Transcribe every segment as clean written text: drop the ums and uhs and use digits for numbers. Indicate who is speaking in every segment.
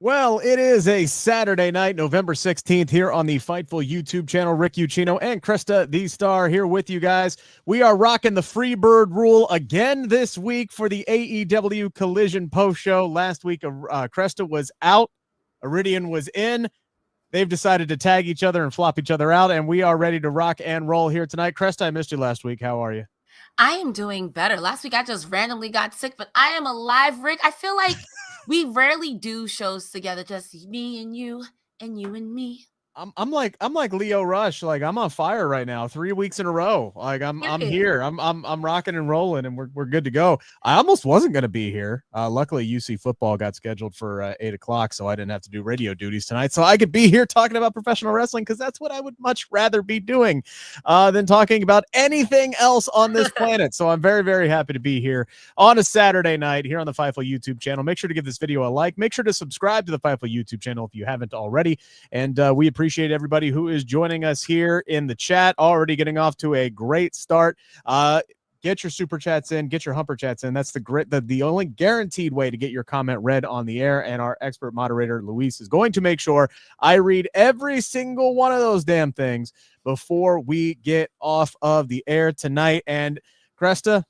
Speaker 1: Well, it is a Saturday night, November 16th, here on the Fightful YouTube channel. Rick Ucchino and Cresta, the Star, here with you guys. We are rocking the Freebird rule again this week for the AEW Collision post show. Last week, Cresta was out, Iridian was in. They've decided to tag each other and flop each other out, and we are ready to rock and roll here tonight. Cresta, I missed you last week. How are you?
Speaker 2: I am doing better. Last week I just randomly got sick, but I am alive, Rick. I feel like we rarely do shows together, just me and you and me.
Speaker 1: I'm like Leo Rush. Like, I'm on fire right now. 3 weeks in a row. Like, I'm here. I'm rocking and rolling, and we're good to go. I almost wasn't gonna be here. Luckily UC football got scheduled for 8:00, so I didn't have to do radio duties tonight. So I could be here talking about professional wrestling, because that's what I would much rather be doing than talking about anything else on this planet. So I'm very, very happy to be here on a Saturday night here on the Fightful YouTube channel. Make sure to give this video a like. Make sure to subscribe to the Fightful YouTube channel if you haven't already. And we appreciate everybody who is joining us here in the chat. Already getting off to a great start. Get your super chats in, get your humper chats in. That's the only guaranteed way to get your comment read on the air. And our expert moderator, Luis, is going to make sure I read every single one of those damn things before we get off of the air tonight. And Cresta,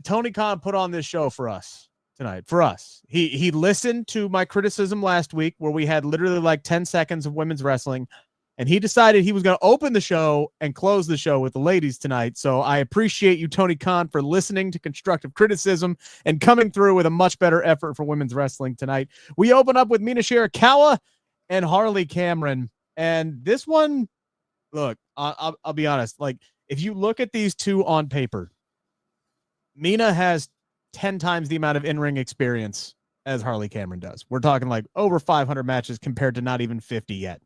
Speaker 1: Tony Khan put on this show for us tonight, for us. He listened to my criticism last week where we had literally like 10 seconds of women's wrestling, and he decided he was going to open the show and close the show with the ladies tonight. So I appreciate you, Tony Khan, for listening to constructive criticism and coming through with a much better effort for women's wrestling tonight. We open up with Mina Shirakawa and Harley Cameron. And this one, look, I'll be honest. Like, if you look at these two on paper, Mina has 10 times the amount of in-ring experience as Harley Cameron does. We're talking like over 500 matches compared to not even 50 yet.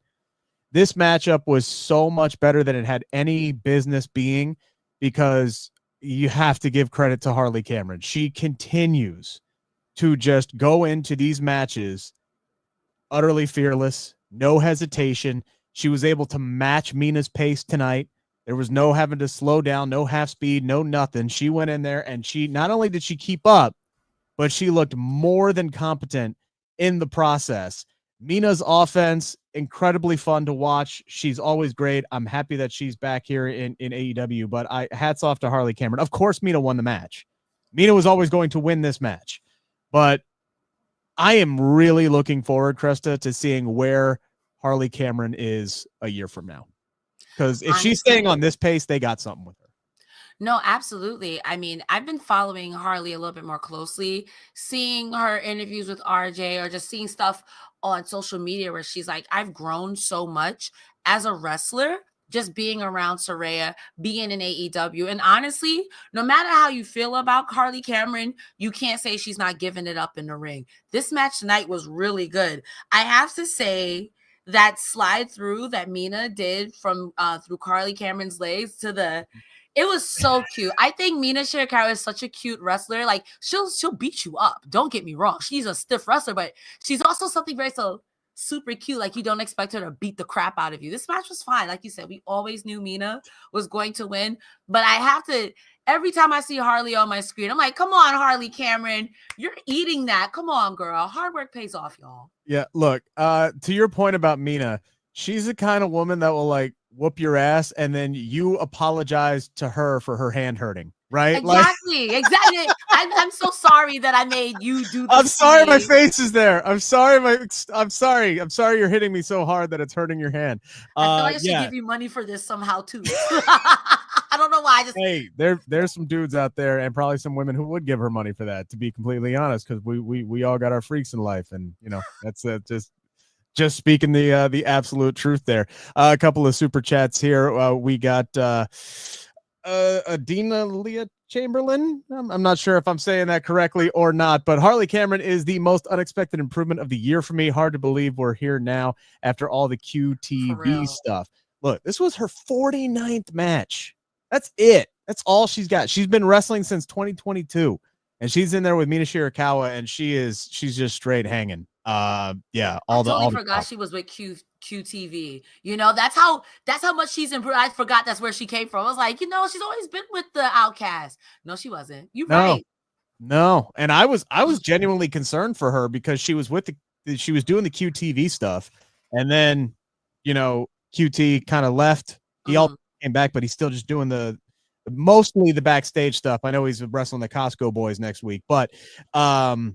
Speaker 1: This matchup was so much better than it had any business being, because you have to give credit to Harley Cameron. She continues to just go into these matches utterly fearless, no hesitation. She was able to match Mina's pace tonight. There was no having to slow down, no half speed, no nothing. She went in there, and she not only did she keep up, but she looked more than competent in the process. Mina's offense, incredibly fun to watch. She's always great. I'm happy that she's back here in AEW, but hats off to Harley Cameron. Of course, Mina won the match. Mina was always going to win this match, but I am really looking forward, Cresta, to seeing where Harley Cameron is a year from now. Because if she's staying on this pace, they got something with her.
Speaker 2: No, absolutely. I mean, I've been following Harley a little bit more closely, seeing her interviews with RJ, or just seeing stuff on social media where she's like, I've grown so much as a wrestler, just being around Saraya, being in AEW. And honestly, no matter how you feel about Harley Cameron, you can't say she's not giving it up in the ring. This match tonight was really good. I have to say, that slide through that Mina did from through Harley Cameron's legs it was so cute. I think Mina Shirakawa is such a cute wrestler. Like, she'll beat you up. Don't get me wrong. She's a stiff wrestler, but she's also something very super cute. Like, you don't expect her to beat the crap out of you. This match was fine. Like you said, we always knew Mina was going to win, but I have to, every time I see Harley on my screen, I'm like, come on, Harley Cameron, you're eating that. Come on, girl. Hard work pays off, y'all.
Speaker 1: Yeah, look, to your point about Mina, she's the kind of woman that will like whoop your ass, and then you apologize to her for her hand hurting, right?
Speaker 2: Exactly. I'm so sorry that I made you do this.
Speaker 1: I'm sorry my face is there. I'm sorry you're hitting me so hard that it's hurting your hand.
Speaker 2: I feel like I should give you money for this somehow too. I don't know why.
Speaker 1: Hey, there's some dudes out there, and probably some women who would give her money for that, to be completely honest, because we all got our freaks in life, and you know, that's just speaking the absolute truth there. A couple of super chats here. We got Adina Leah Chamberlain. I'm not sure if I'm saying that correctly or not, but Harley Cameron is the most unexpected improvement of the year for me. Hard to believe we're here now after all the QTV stuff. Look, this was her 49th match. That's it. That's all she's got. She's been wrestling since 2022, and she's in there with Mina Shirakawa, and she's just straight hanging. I totally
Speaker 2: forgot she was with QTV. You know, that's how much she's improved. I forgot that's where she came from. I was like, you know, she's always been with the Outcast. No, she wasn't. Right.
Speaker 1: No. And I was genuinely concerned for her, because she was with she was doing the QTV stuff, and then QT kind of left. He all came back, but he's still just doing mostly the backstage stuff. I know he's wrestling the Costco boys next week, but I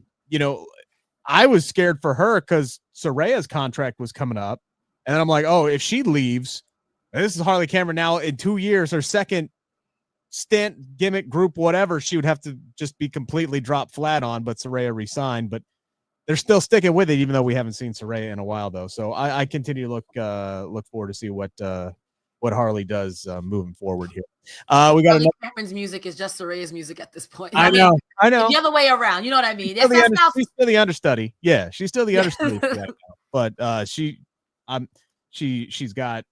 Speaker 1: was scared for her because Saraya's contract was coming up, and then I'm like, oh, if she leaves, this is Harley Cameron now in 2 years, her second stint, gimmick, group, whatever, she would have to just be completely dropped flat on. But Saraya resigned, but they're still sticking with it, even though we haven't seen Saraya in a while, though. So I continue to look forward to see what Harley does moving forward here. We got
Speaker 2: Harley Cameron's music is just Saraya's music at this point.
Speaker 1: I know.
Speaker 2: The other way around. You know what I mean?
Speaker 1: She's still the understudy. Yeah, she's still the understudy for that now. But she's got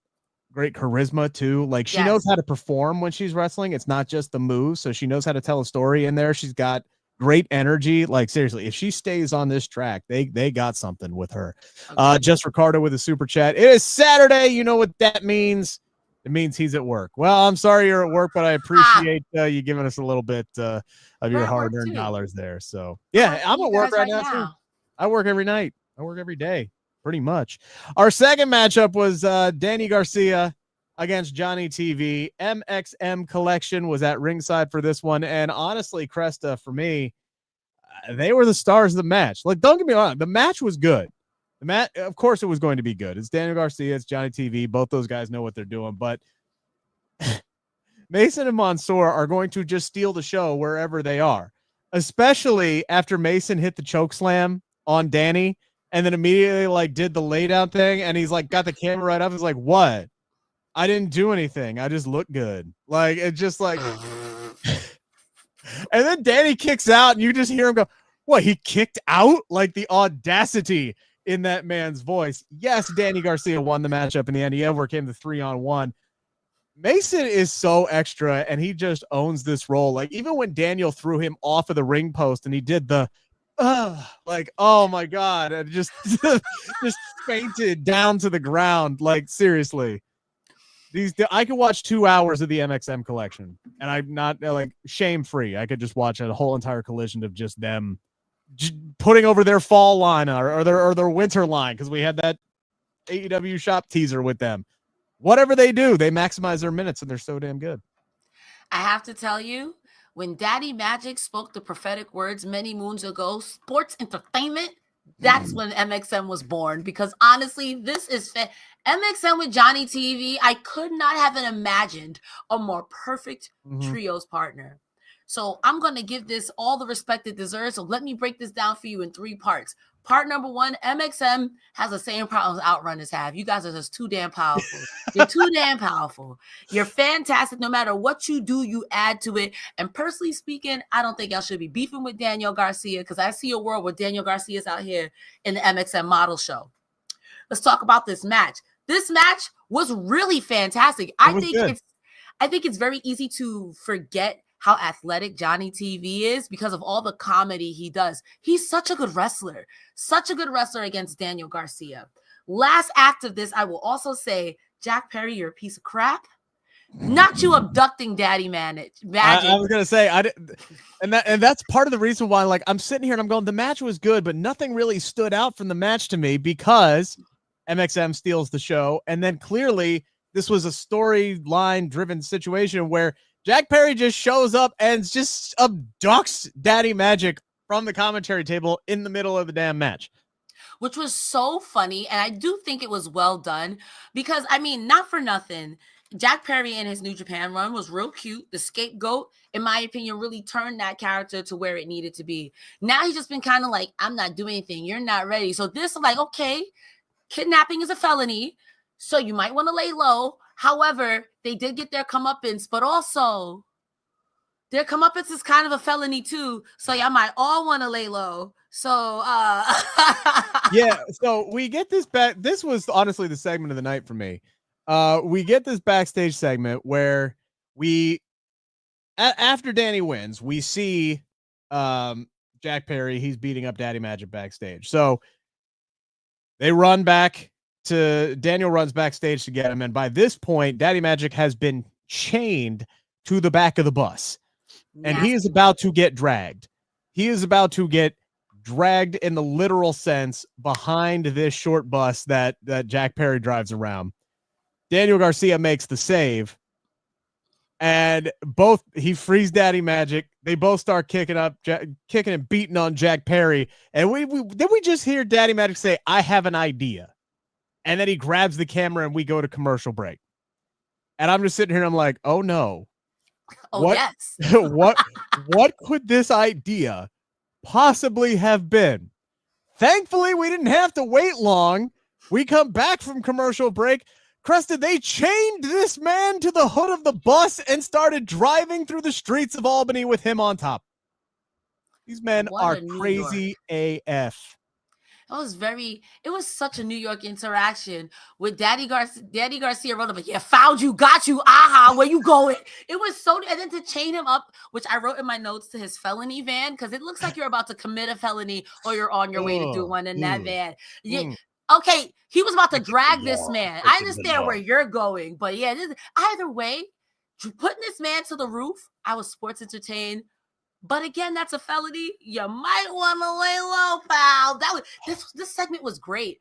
Speaker 1: great charisma too. Like she knows how to perform when she's wrestling. It's not just the moves. So she knows how to tell a story in there. She's got great energy. Like seriously, if she stays on this track, they got something with her. Okay. Just Ricardo with a super chat. It is Saturday. You know what that means? It means he's at work. Well, I'm sorry you're at work, but I appreciate you giving us a little bit of your hard-earned dollars there. So yeah, I'm at work right now too. I work every night. I work every day, pretty much. Our second matchup was Danny Garcia against Johnny TV. MXM Collection was at ringside for this one, and honestly, Cresta, for me, they were the stars of the match. Like, don't get me wrong, the match was good. The match, of course, it was going to be good. It's Daniel Garcia, it's Johnny TV. Both those guys know what they're doing, but Mason and Mansoor are going to just steal the show wherever they are, especially after Mason hit the choke slam on Danny and then immediately like did the lay down thing, and he's like got the camera right up. He's like, "What? I didn't do anything. I just look good." Like, it's just like, and then Danny kicks out, and you just hear him go, "What? He kicked out?" Like the audacity in that man's voice. Yes, Danny Garcia won the matchup in the end. He overcame the 3-on-1. Mason is so extra, and he just owns this role. Like, even when Daniel threw him off of the ring post and he did the like, oh my god, and just just fainted down to the ground. Like, seriously, I could watch 2 hours of the MXM Collection, and I'm not like shame free. I could just watch a whole entire collision of just them putting over their fall line or their winter line, because we had that AEW shop teaser with them. Whatever they do, they maximize their minutes, and they're so damn good.
Speaker 2: I have to tell you, when Daddy Magic spoke the prophetic words many moons ago, sports entertainment, that's when MXM was born. Because honestly, this is MXM with Johnny TV. I could not have imagined a more perfect trios partner. So I'm going to give this all the respect it deserves. So let me break this down for you in 3 parts. Part number 1, MXM has the same problems Outrunners have. You guys are just too damn powerful. You're too damn powerful. You're fantastic. No matter what you do, you add to it. And personally speaking, I don't think y'all should be beefing with Daniel Garcia, because I see a world where Daniel Garcia is out here in the MXM model show. Let's talk about this match. This match was really fantastic. I think it's very easy to forget how athletic Johnny TV is because of all the comedy he does. He's such a good wrestler against Daniel Garcia. Last act of this, I will also say, Jack Perry, you're a piece of crap. Not you abducting Daddy Magic.
Speaker 1: I was gonna say, and that's part of the reason why, like, I'm sitting here and I'm going, the match was good, but nothing really stood out from the match to me because MXM steals the show, and then clearly this was a storyline driven situation where Jack Perry just shows up and just abducts Daddy Magic from the commentary table in the middle of the damn match.
Speaker 2: Which was so funny, and I do think it was well done because, I mean, not for nothing, Jack Perry in his New Japan run was real cute. The scapegoat, in my opinion, really turned that character to where it needed to be. Now he's just been kind of like, I'm not doing anything. You're not ready. So this is like, okay, kidnapping is a felony, so you might want to lay low. However, they did get their comeuppance, but also their comeuppance is kind of a felony too. So y'all might all want to lay low. So
Speaker 1: yeah, so we get this back. This was honestly the segment of the night for me. We get this backstage segment where after Danny wins, we see Jack Perry, he's beating up Daddy Magic backstage. So they run back to Daniel, runs backstage to get him, and by this point, Daddy Magic has been chained to the back of the bus, and he is about to get dragged. He is about to get dragged in the literal sense behind this short bus that Jack Perry drives around. Daniel Garcia makes the save, and he frees Daddy Magic. They both start kicking and beating on Jack Perry, and we just hear Daddy Magic say, "I have an idea," and then he grabs the camera and we go to commercial break. And I'm just sitting here, and I'm like, "Oh no,
Speaker 2: yes,
Speaker 1: what could this idea possibly have been?" Thankfully, we didn't have to wait long. We come back from commercial break. Cresta, they chained this man to the hood of the bus and started driving through the streets of Albany with him on top. These men are crazy AF.
Speaker 2: It was such a New York interaction with Daddy Garcia wrote up, yeah, found you, got you, aha, where you going? It was so, and then to chain him up, which I wrote in my notes, to his felony van, because it looks like you're about to commit a felony or you're on your way to do one in that van. Yeah. Okay, he was about to drag this man. I understand where you're going, but yeah, either way, putting this man to the roof, I was sports entertained. But again, that's a felony. You might want to lay low, pal. This segment was great.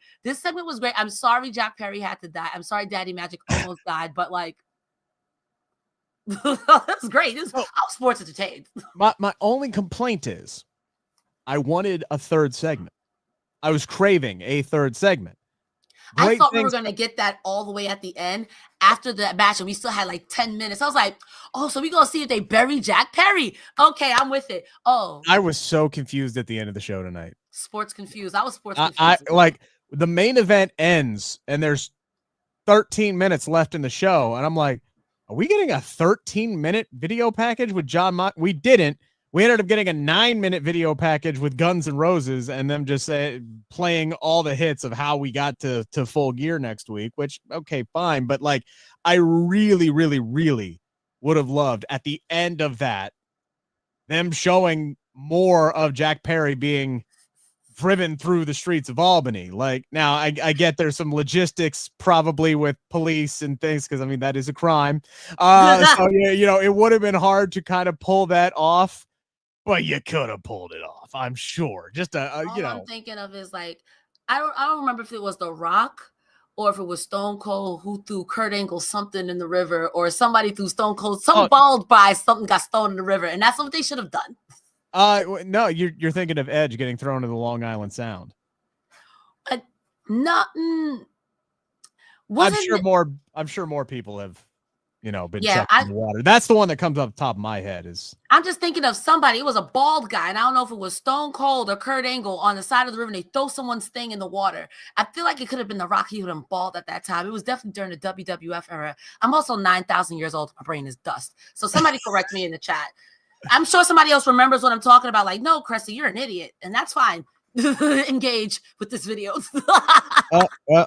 Speaker 2: I'm sorry Jack Perry had to die. I'm sorry Daddy Magic almost died, but like, that's great. I was sports entertained.
Speaker 1: My only complaint is I wanted a third segment. I was craving a third segment.
Speaker 2: I thought we were going to get that all the way at the end after the match, and we still had like 10 minutes. I was like, oh, so we're going to see if they bury Jack Perry. Okay, I'm with it. Oh.
Speaker 1: I was so confused at the end of the show tonight.
Speaker 2: Sports confused. I was sports confused.
Speaker 1: Like, the main event ends, and there's 13 minutes left in the show, and I'm like, are we getting a 13-minute video package with John Mott? We didn't. We ended up getting a 9-minute video package with Guns N' Roses and them just playing all the hits of how we got to Full Gear next week, which, okay, fine. But like, I really, really, really would have loved at the end of that, them showing more of Jack Perry being driven through the streets of Albany. Like, now I get there's some logistics probably with police and things, because I mean, that is a crime. So yeah, it would have been hard to kind of pull that off. But you could have pulled it off, I'm sure. Just
Speaker 2: all I'm thinking of is like, I don't remember if it was The Rock or if it was Stone Cold who threw Kurt Angle something in the river, or somebody threw Stone Cold some bald by something got thrown in the river, and that's what they should have done.
Speaker 1: No, you're thinking of Edge getting thrown to the Long Island Sound.
Speaker 2: I'm
Speaker 1: sure more people have. Been chucked in the water. That's the one that comes up top of my head.
Speaker 2: I'm just thinking of somebody. It was a bald guy, and I don't know if it was Stone Cold or Kurt Angle on the side of the river, and they throw someone's thing in the water. I feel like it could have been The Rock. He would have been bald at that time. It was definitely during the WWF era. I'm also 9,000 years old. My brain is dust. So somebody correct me in the chat. I'm sure somebody else remembers what I'm talking about. Like, no, Cresta, you're an idiot, and that's fine. Engage with this video.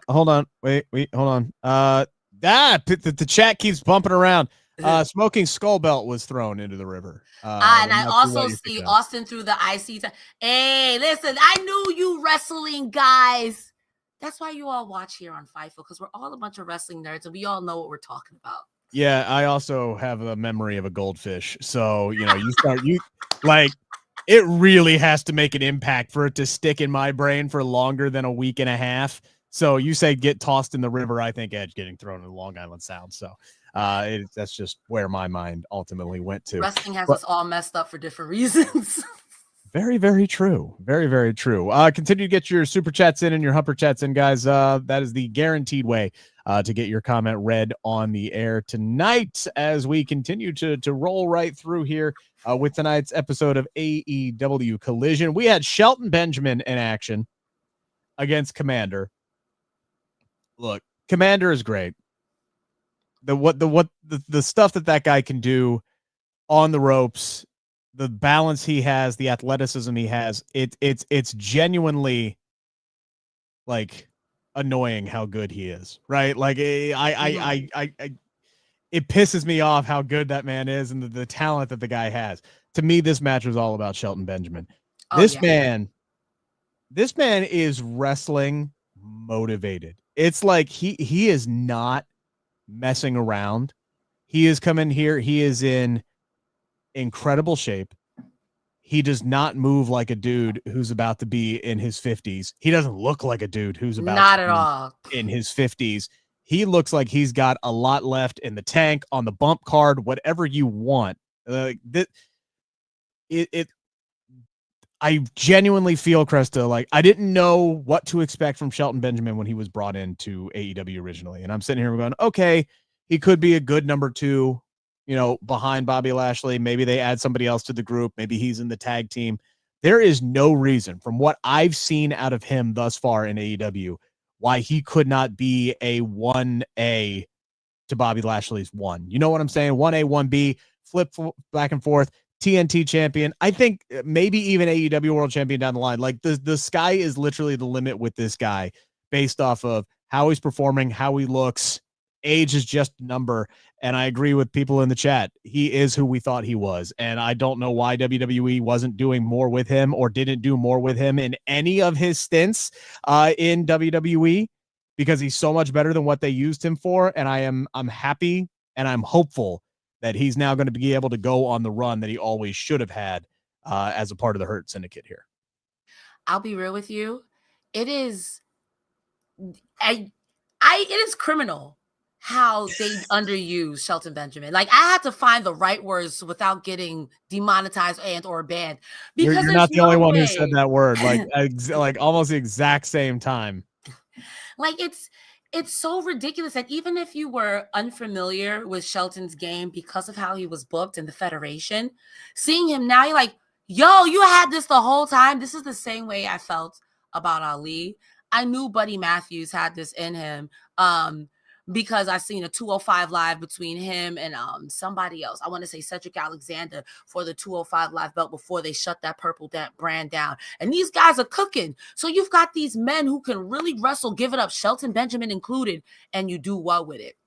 Speaker 1: Hold on. Wait, hold on. The chat keeps bumping around. Smoking Skull Belt was thrown into the river.
Speaker 2: And I also see Austin through the IC. Hey, listen, I knew you wrestling guys. That's why you all watch here on FIFO, because we're all a bunch of wrestling nerds, and we all know what we're talking about.
Speaker 1: Yeah, I also have a memory of a goldfish. So, it really has to make an impact for it to stick in my brain for longer than a week and a half. So you say get tossed in the river. I think Edge getting thrown in the Long Island Sound. So that's just where my mind ultimately went to.
Speaker 2: Wrestling has us all messed up for different reasons.
Speaker 1: Very, very true. Very, very true. Continue to get your super chats in and your humper chats in, guys. That is the guaranteed way to get your comment read on the air tonight as we continue to roll right through here with tonight's episode of AEW Collision. We had Shelton Benjamin in action against Commander. Look, Commander is great. The stuff that guy can do on the ropes, the balance he has, the athleticism he has, it's genuinely like annoying how good he is, right? Like it pisses me off how good that man is and the talent that the guy has. To me, this match was all about Shelton Benjamin. This man is wrestling motivated. It's like he is not messing around. He is coming here. He is in incredible shape. he does not move like a dude who's about to be in his 50s. He doesn't look like a dude who's about
Speaker 2: Not
Speaker 1: to
Speaker 2: at
Speaker 1: be
Speaker 2: all.
Speaker 1: in his 50s. He looks like he's got a lot left in the tank, on the bump card, whatever you want. I genuinely feel, Cresta, like I didn't know what to expect from Shelton Benjamin when he was brought into AEW originally. And I'm sitting here going, okay, he could be a good number 2, behind Bobby Lashley. Maybe they add somebody else to the group. Maybe he's in the tag team. There is no reason, from what I've seen out of him thus far in AEW, why he could not be a 1A to Bobby Lashley's 1. You know what I'm saying? 1A, 1B, flip back and forth. TNT champion. I think maybe even AEW world champion down the line. Like the sky is literally the limit with this guy based off of how he's performing, how he looks. Age is just a number. And I agree with people in the chat. He is who we thought he was. And I don't know why WWE wasn't doing more with him or didn't do more with him in any of his stints in WWE, because he's so much better than what they used him for. And I'm happy and I'm hopeful that he's now going to be able to go on the run that he always should have had as a part of the Hurt Syndicate here.
Speaker 2: I'll be real with you. It is, it is criminal how they underuse Shelton Benjamin. Like, I had to find the right words without getting demonetized and or banned.
Speaker 1: Because you're not the only one who said that word, like almost the exact same time.
Speaker 2: Like, it's so ridiculous that even if you were unfamiliar with Shelton's game because of how he was booked in the Federation, seeing him now, you're like, yo, you had this the whole time. This is the same way I felt about Ali. I knew Buddy Matthews had this in him because I seen a 205 live between him and somebody else. I want to say Cedric Alexander for the 205 live belt before they shut that purple brand down. And these guys are cooking. So you've got these men who can really wrestle, give it up, Shelton Benjamin included, and you do well with it.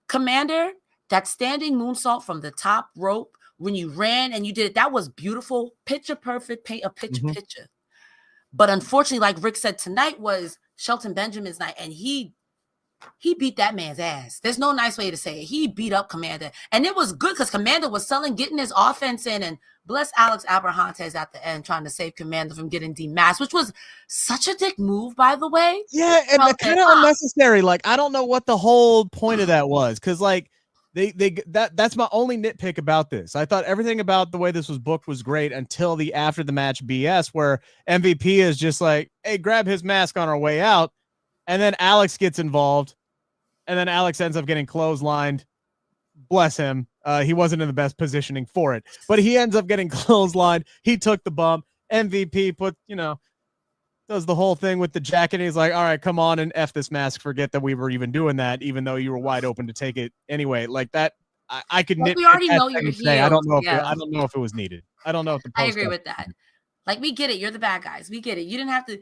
Speaker 2: Commander, that standing moonsault from the top rope when you ran and you did it, that was beautiful. Picture perfect, paint a picture. But unfortunately, like Rick said, tonight was Shelton Benjamin's night, and he beat that man's ass. There's no nice way to say it. He beat up Commander. And it was good because Commander was getting his offense in, and bless Alex Abrahantes at the end trying to save Commander from getting demasked, which was such a dick move, by the way.
Speaker 1: Yeah, and kind of unnecessary. Like, I don't know what the whole point of that was, because like that's my only nitpick about this. I thought everything about the way this was booked was great until the after the match BS, where MVP is just like, hey, grab his mask on our way out. And then Alex gets involved, and then Alex ends up getting clotheslined. Bless him. He wasn't in the best positioning for it, but he ends up getting clotheslined. He took the bump. MVP does the whole thing with the jacket. And he's like, all right, come on and F this mask. Forget that we were even doing that, even though you were wide open to take it anyway. Like that, I could nitpick.
Speaker 2: We already know you're
Speaker 1: here. I don't know if it was needed. I don't know if
Speaker 2: I agree with that. Like, we get it. You're the bad guys. We get it. You didn't have to.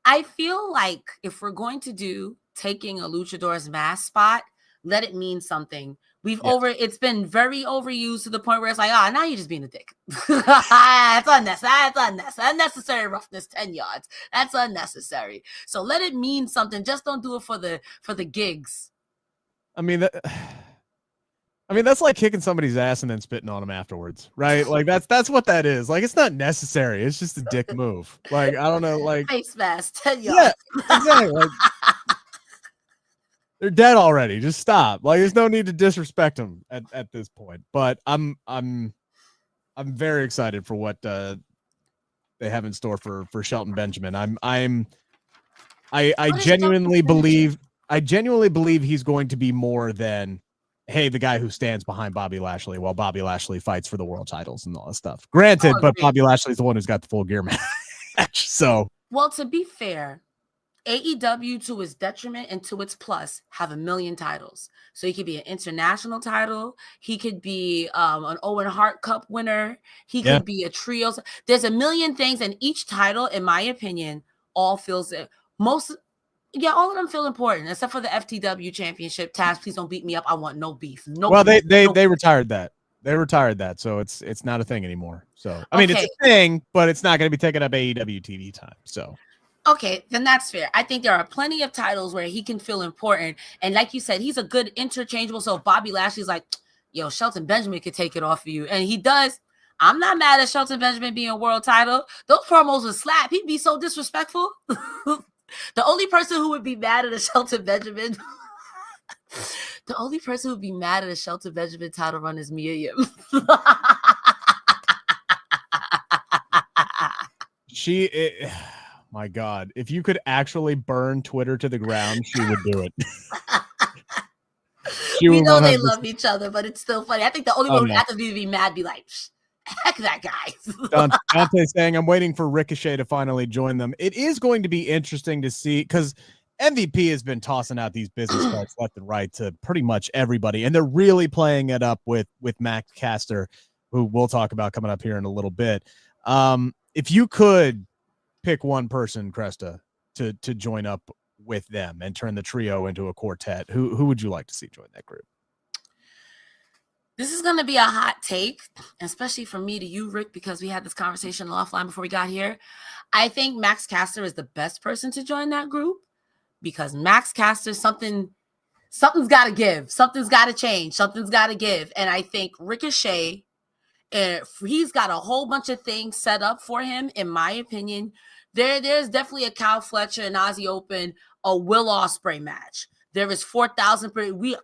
Speaker 2: I feel like if we're going to do taking a luchador's mask spot, let it mean something. It's been very overused to the point where it's like, now you're just being a dick. It's unnecessary roughness, 10 yards. That's unnecessary. So let it mean something. Just don't do it for the gigs.
Speaker 1: I mean, that's like kicking somebody's ass and then spitting on them afterwards, right? Like that's what that is. Like, it's not necessary. It's just a dick move. Like, I don't know, like
Speaker 2: face mask, 10 yards.
Speaker 1: Yeah, exactly. Like, they're dead already. Just stop. Like, there's no need to disrespect them at this point. But I'm very excited for what they have in store for Shelton Benjamin. I genuinely believe he's going to be more than, hey, the guy who stands behind Bobby Lashley while Bobby Lashley fights for the world titles and all that stuff. Granted, but Bobby Lashley's the one who's got the full gear match. So,
Speaker 2: well, to be fair, AEW, to its detriment and to its plus, have a million titles. So he could be an international title. He could be an Owen Hart Cup winner. He could be a trio. There's a million things, and each title, in my opinion, all feels it. All of them feel important, except for the FTW championship. Taz, please don't beat me up. I want no beef.
Speaker 1: They retired that. They retired that, so it's not a thing anymore. So I mean, it's a thing, but it's not going to be taking up AEW TV time. So
Speaker 2: okay, then that's fair. I think there are plenty of titles where he can feel important, and like you said, he's a good interchangeable. So if Bobby Lashley's like, yo, Shelton Benjamin could take it off of you, and he does, I'm not mad at Shelton Benjamin being a world title. Those promos would slap. He'd be so disrespectful. The only person who would be mad at a Shelton Benjamin, the only person who would be mad at a Shelton Benjamin title run is Mia Yim.
Speaker 1: My God, if you could actually burn Twitter to the ground, she would do it.
Speaker 2: We know they love each other, but it's still funny. I think the only one who has to be mad be like, heck that guy.
Speaker 1: Dante saying, I'm waiting for Ricochet to finally join them. It is going to be interesting to see because MVP has been tossing out these business cards left and right to pretty much everybody, and they're really playing it up with Max Caster, who we'll talk about coming up here in a little bit. If you could pick one person, Cresta, to join up with them and turn the trio into a quartet, who would you like to see join that group?
Speaker 2: This is going to be a hot take, especially from me to you, Rick, because we had this conversation offline before we got here. I think Max Caster is the best person to join that group because Max Caster, something's got to give. Something's got to change. Something's got to give. And I think Ricochet, he's got a whole bunch of things set up for him, in my opinion. There's definitely a Kyle Fletcher and Aussie Open, a Will Ospreay match. There is 4,000. We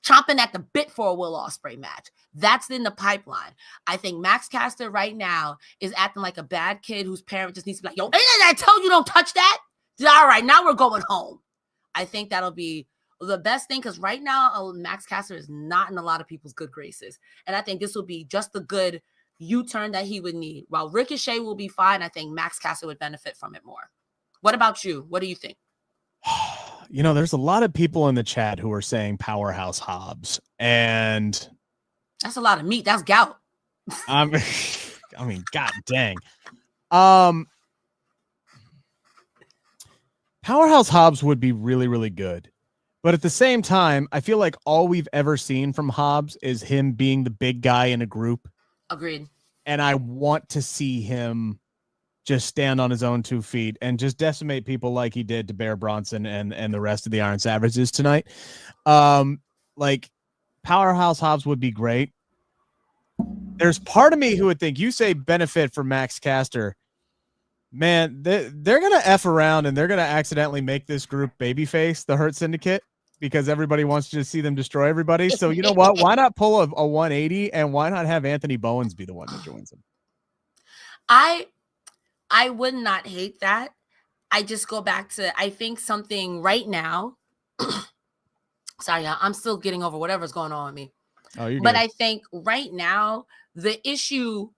Speaker 2: chomping at the bit for a Will Ospreay match. That's in the pipeline. I think Max Caster right now is acting like a bad kid whose parent just needs to be like, yo, I tell you don't touch that. All right, now we're going home. I think that'll be the best thing because right now Max Caster is not in a lot of people's good graces. And I think this will be just the good U-turn that he would need. While Ricochet will be fine, I think Max Caster would benefit from it more. What about you? What do you think?
Speaker 1: There's a lot of people in the chat who are saying Powerhouse Hobbs, and
Speaker 2: that's a lot of meat. That's gout.
Speaker 1: I mean, god dang. Powerhouse Hobbs would be really, really good. But at the same time, I feel like all we've ever seen from Hobbs is him being the big guy in a group.
Speaker 2: Agreed.
Speaker 1: And I want to see him just stand on his own 2 feet and just decimate people like he did to Bear Bronson and the rest of the Iron Savages tonight. Like Powerhouse Hobbs would be great. There's part of me who would think you say benefit for Max Caster. Man, they're going to F around and they're going to accidentally make this group babyface, the Hurt Syndicate, because everybody wants to see them destroy everybody. So you know what? Why not pull a 180 and why not have Anthony Bowens be the one that joins him?
Speaker 2: I would not hate that. I just go back to, I think something right now, sorry, I'm still getting over whatever's going on with me.
Speaker 1: Oh, you're
Speaker 2: but
Speaker 1: good.
Speaker 2: I think right now, the issue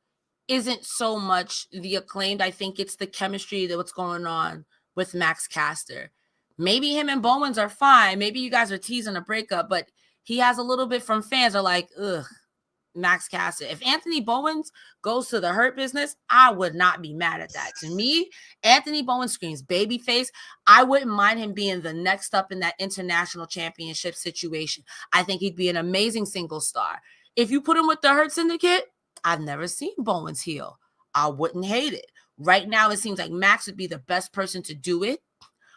Speaker 2: isn't so much the Acclaimed. I think it's the chemistry that what's going on with Max Caster. Maybe him and Bowens are fine. Maybe you guys are teasing a breakup, but he has a little bit from fans are like, ugh, Max Caster. If Anthony Bowens goes to the Hurt business, I would not be mad at that. To me, Anthony Bowens screams babyface. I wouldn't mind him being the next up in that international championship situation. I think he'd be an amazing single star. If you put him with the Hurt Syndicate, I've never seen Bowens heel. I wouldn't hate it. Right now, it seems like Max would be the best person to do it,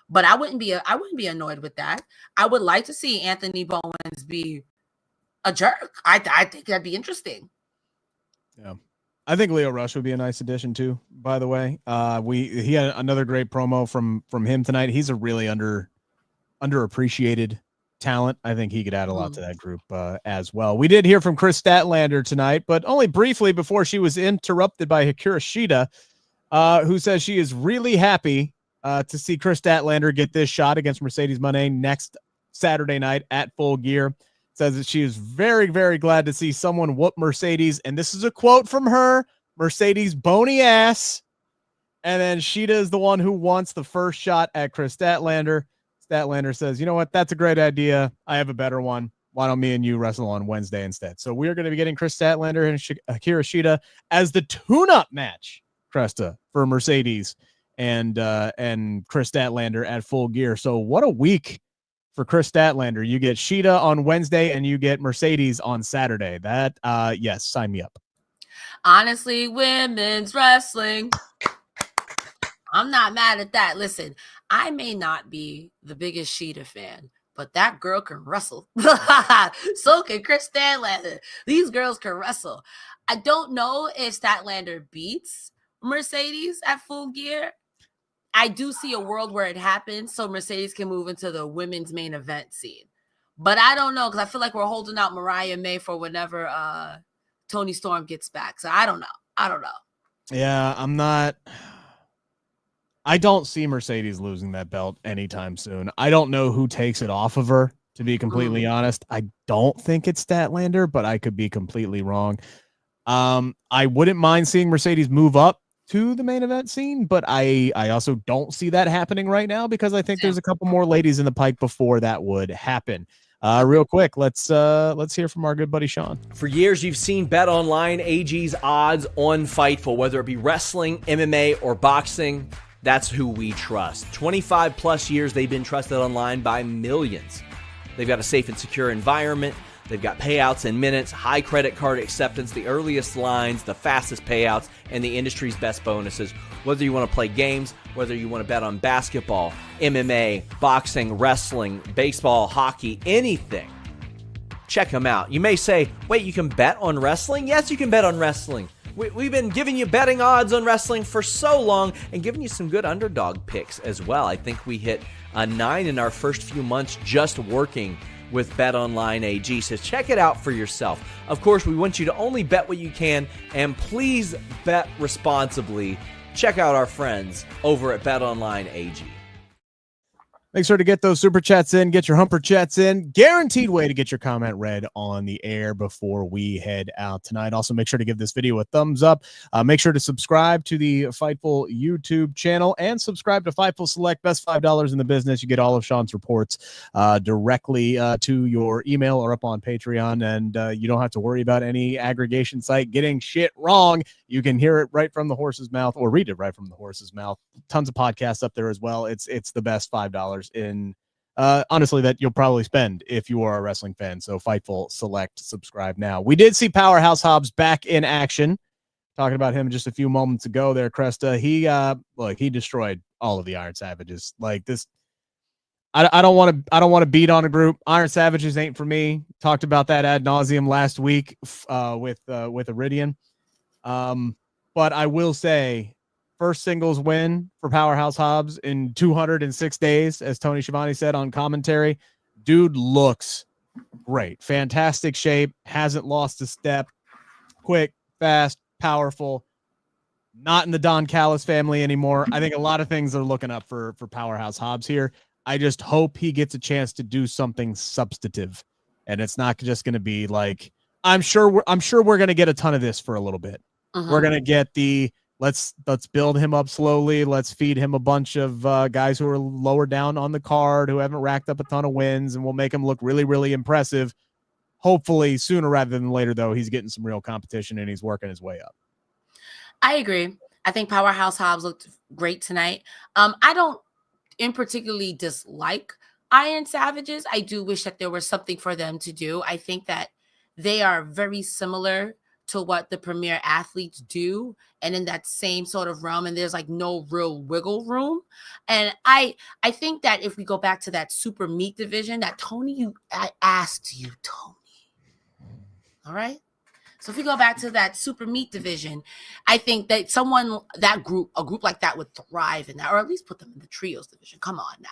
Speaker 2: but I wouldn't be annoyed with that. I would like to see Anthony Bowens be a jerk. I think that'd be interesting.
Speaker 1: Yeah. I think Lio Rush would be a nice addition too, by the way. He had another great promo from him tonight. He's a really underappreciated talent. I think he could add a lot to that group as well. We did hear from Chris Statlander tonight, but only briefly before she was interrupted by Hikaru Shida, who says she is really happy to see Chris Statlander get this shot against Mercedes Moné next Saturday night at Full Gear. Says that she is very, very glad to see someone whoop Mercedes. And this is a quote from her, Mercedes' bony ass. And then Shida is the one who wants the first shot at Chris Statlander. Statlander says, you know what? That's a great idea. I have a better one. Why don't me and you wrestle on Wednesday instead? So we are going to be getting Chris Statlander and Hikaru Shida as the tune-up match, Cresta, for Mercedes and Chris Statlander at Full Gear. So what a week for Chris Statlander. You get Shida on Wednesday and you get Mercedes on Saturday. That, yes, sign me up.
Speaker 2: Honestly, women's wrestling. I'm not mad at that. Listen, I may not be the biggest Shida fan, but that girl can wrestle. So can Chris Statlander. These girls can wrestle. I don't know if Statlander beats Mercedes at Full Gear. I do see a world where it happens so Mercedes can move into the women's main event scene. But I don't know, because I feel like we're holding out Mariah May for whenever Toni Storm gets back. So I don't know.
Speaker 1: Yeah, I don't see Mercedes losing that belt anytime soon. I don't know who takes it off of her, to be completely honest. I don't think it's Statlander, but I could be completely wrong. I wouldn't mind seeing Mercedes move up to the main event scene, but I also don't see that happening right now because I think there's a couple more ladies in the pike before that would happen. Real quick, let's hear from our good buddy Sean.
Speaker 3: For years, you've seen BetOnline AG's odds on Fightful, whether it be wrestling, MMA, or boxing. That's who we trust. 25 plus years, they've been trusted online by millions. They've got a safe and secure environment. They've got payouts in minutes, high credit card acceptance, the earliest lines, the fastest payouts, and the industry's best bonuses. Whether you want to play games, whether you want to bet on basketball, MMA, boxing, wrestling, baseball, hockey, anything, check them out. You may say, wait, you can bet on wrestling? Yes, you can bet on wrestling. We've been giving you betting odds on wrestling for so long and giving you some good underdog picks as well. I think we hit a 9 in our first few months just working with BetOnline AG. So check it out for yourself. Of course, we want you to only bet what you can, and please bet responsibly. Check out our friends over at BetOnline AG.
Speaker 1: Make sure to get those super chats in, get your humper chats in. Guaranteed way to get your comment read on the air before we head out tonight. Also, make sure to give this video a thumbs up. Make sure to subscribe to the Fightful YouTube channel and subscribe to Fightful Select, best $5 in the business. You get all of Sean's reports directly to your email or up on Patreon, and you don't have to worry about any aggregation site getting shit wrong. You can hear it right from the horse's mouth or read it right from the horse's mouth. Tons of podcasts up there as well. It's the best $5 in honestly that you'll probably spend if you are a wrestling fan. So Fightful Select, subscribe now. We did see Powerhouse Hobbs back in action. Talking about him just a few moments ago there, Cresta. He destroyed all of the Iron Savages. Like this, I don't want to beat on a group. Iron Savages ain't for me. Talked about that ad nauseum last week with Iridian. But I will say, first singles win for Powerhouse Hobbs in 206 days, as Tony Schiavone said on commentary. Dude looks great. Fantastic shape. Hasn't lost a step. Quick, fast, powerful. Not in the Don Callis family anymore. I think a lot of things are looking up for Powerhouse Hobbs here. I just hope he gets a chance to do something substantive. And it's not just going to be like, I'm sure we're going to get a ton of this for a little bit. We're going to get the let's build him up slowly. Let's feed him a bunch of guys who are lower down on the card, who haven't racked up a ton of wins, and we'll make him look really, really impressive. Hopefully sooner rather than later, though, he's getting some real competition and he's working his way up.
Speaker 2: I agree. I think Powerhouse Hobbs looked great tonight. I don't in particularly dislike Iron Savages. I do wish that there was something for them to do. I think that they are very similar to what the premier athletes do, and in that same sort of realm, and there's like no real wiggle room. And I think that if we go back to that super meat division that I asked you, Tony. All right. So if we go back to that super meat division, I think that a group like that would thrive in that, or at least put them in the trios division. Come on now.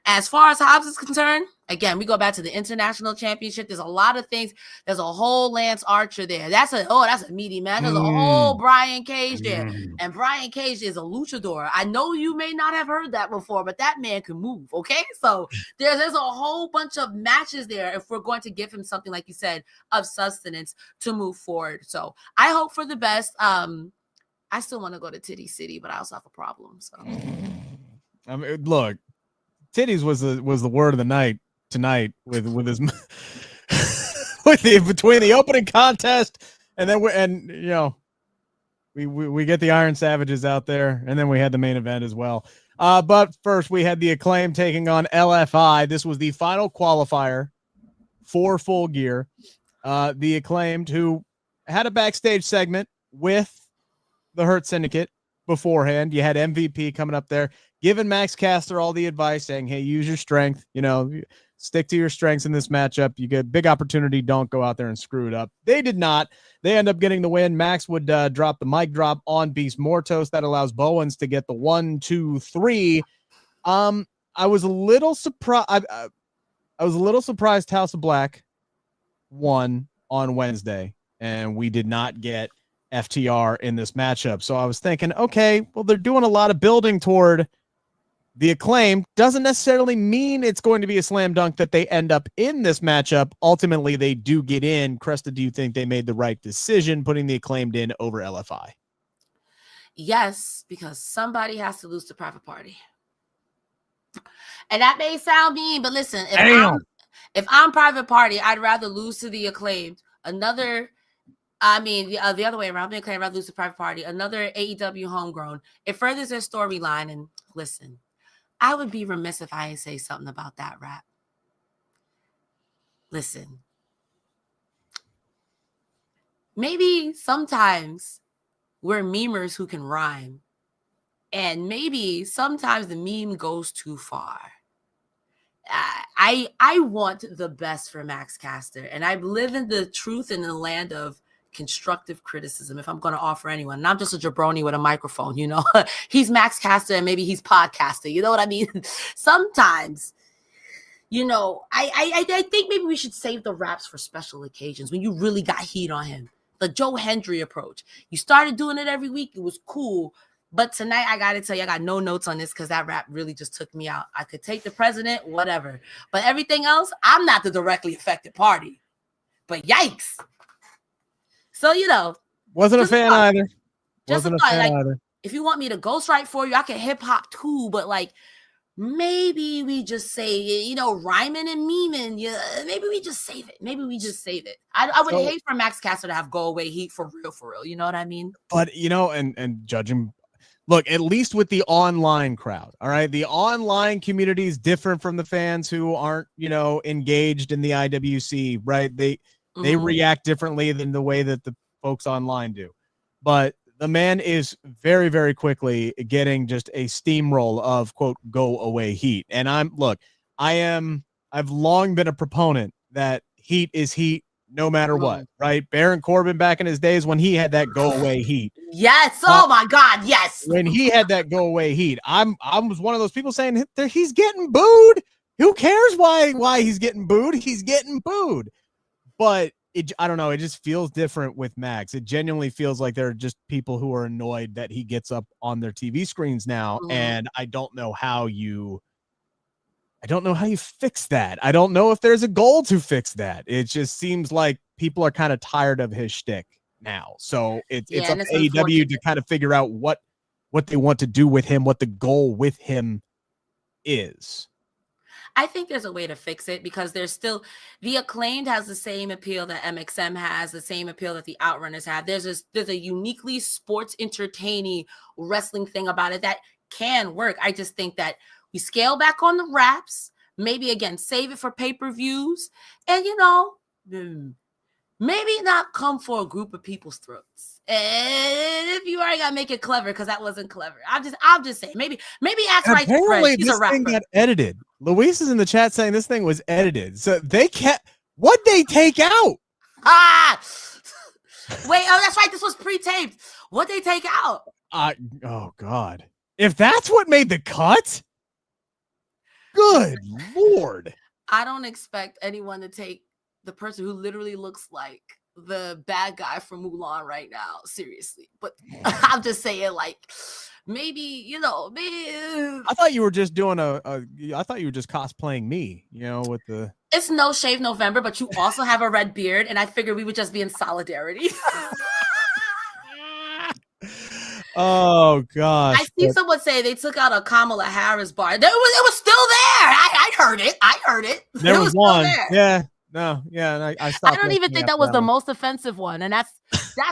Speaker 2: As far as Hobbs is concerned, again, we go back to the international championship. There's a lot of things. There's a whole Lance Archer there. That's a meaty man. There's a whole Brian Cage there. And Brian Cage is a luchador. I know you may not have heard that before, but that man can move, okay? So there's a whole bunch of matches there if we're going to give him something, like you said, of sustenance to move forward. So I hope for the best. I still want to go to Titty City, but I also have a problem. So
Speaker 1: I mean, look. Titties was the word of the night tonight with his between the opening contest and then we get the Iron Savages out there, and then we had the main event as well. But first we had the Acclaim taking on LFI. This was the final qualifier for Full Gear. The Acclaimed, who had a backstage segment with the Hurt Syndicate beforehand. You had MVP coming up there, giving Max Caster all the advice, saying, hey, use your strength, Stick to your strengths in this matchup. You get a big opportunity. Don't go out there and screw it up. They did not. They end up getting the win. Max would drop the mic drop on Beast Mortos. That allows Bowens to get the 1, 2, 3. I was a little surprised. I was a little surprised House of Black won on Wednesday, and we did not get FTR in this matchup. So I was thinking, okay, well, they're doing a lot of building toward the Acclaimed. Doesn't necessarily mean it's going to be a slam dunk that they end up in this matchup. Ultimately, they do get in. Cresta, do you think they made the right decision putting the Acclaimed in over LFI?
Speaker 2: Yes, because somebody has to lose to Private Party. And that may sound mean, but listen, if I'm Private Party, I'd rather lose to the Acclaimed. The other way around, the Acclaimed, I'd rather lose to Private Party. Another AEW homegrown. It furthers their storyline. And listen, I would be remiss if I didn't say something about that rap. Listen, maybe sometimes we're memers who can rhyme. And maybe sometimes the meme goes too far. I want the best for Max Caster. And I live in the truth in the land of constructive criticism, if I'm going to offer anyone. And I'm just a jabroni with a microphone, you know. He's Max Caster and maybe he's podcaster. You know what I mean? Sometimes, you know, I think maybe we should save the raps for special occasions when you really got heat on him. The Joe Hendry approach. You started doing it every week. It was cool. But tonight, I got to tell you, I got no notes on this because that rap really just took me out. I could take the president, whatever. But everything else, I'm not the directly affected party. But yikes. So, you know.
Speaker 1: Wasn't a fan either. Wasn't a fan either.
Speaker 2: If you want me to ghostwrite for you, I can hip hop too. But like, maybe we just say, you know, rhyming and memeing. Yeah, maybe we just save it. I would hate for Max Caster to have go away heat for real. You know what I mean?
Speaker 1: But, you know, and judging, look, at least with the online crowd, all right? The online community is different from the fans who aren't, you know, engaged in the IWC, right? They react differently than the way that the folks online do. But the man is very, very quickly getting just a steamroll of, quote, go away heat. And I've long been a proponent that heat is heat no matter what, right? Baron Corbin back in his days when he had that go away heat.
Speaker 2: Yes. Oh my God. Yes.
Speaker 1: When he had that go away heat, I was one of those people saying he's getting booed. Who cares why he's getting booed? He's getting booed. But I don't know. It just feels different with Max. It genuinely feels like there are just people who are annoyed that he gets up on their TV screens now. And I don't know how you fix that. I don't know if there's a goal to fix that. It just seems like people are kind of tired of his shtick now. So it's up to AEW to kind of figure out what they want to do with him, what the goal with him is.
Speaker 2: I think there's a way to fix it because there's still the Acclaimed has the same appeal that MXM has, the same appeal that the Outrunners have. There's a uniquely sports entertaining wrestling thing about it that can work. I just think that we scale back on the raps, maybe again save it for pay-per-views, and you know, maybe not come for a group of people's throats. And if you already gotta make it clever, because that wasn't clever. I'm just saying, maybe ask right.
Speaker 1: Apparently, this thing got edited. Luis is in the chat saying this thing was edited. So they kept what they take out.
Speaker 2: Wait, that's right. This was pre-taped. What they take out?
Speaker 1: Oh God. If that's what made the cut, good Lord.
Speaker 2: I don't expect anyone to take the person who literally looks like the bad guy from Mulan right now seriously. But I'm just saying, like, maybe, you know,
Speaker 1: I thought you were just doing I thought you were just cosplaying me, you know, with the.
Speaker 2: It's No Shave November, but you also have a red beard, and I figured we would just be in solidarity.
Speaker 1: Oh God!
Speaker 2: I see someone say they took out a Kamala Harris bar. It was still there. I heard it.
Speaker 1: There was one. Yeah. No. Yeah. And I stopped.
Speaker 2: I don't even think that was the most offensive one, and that's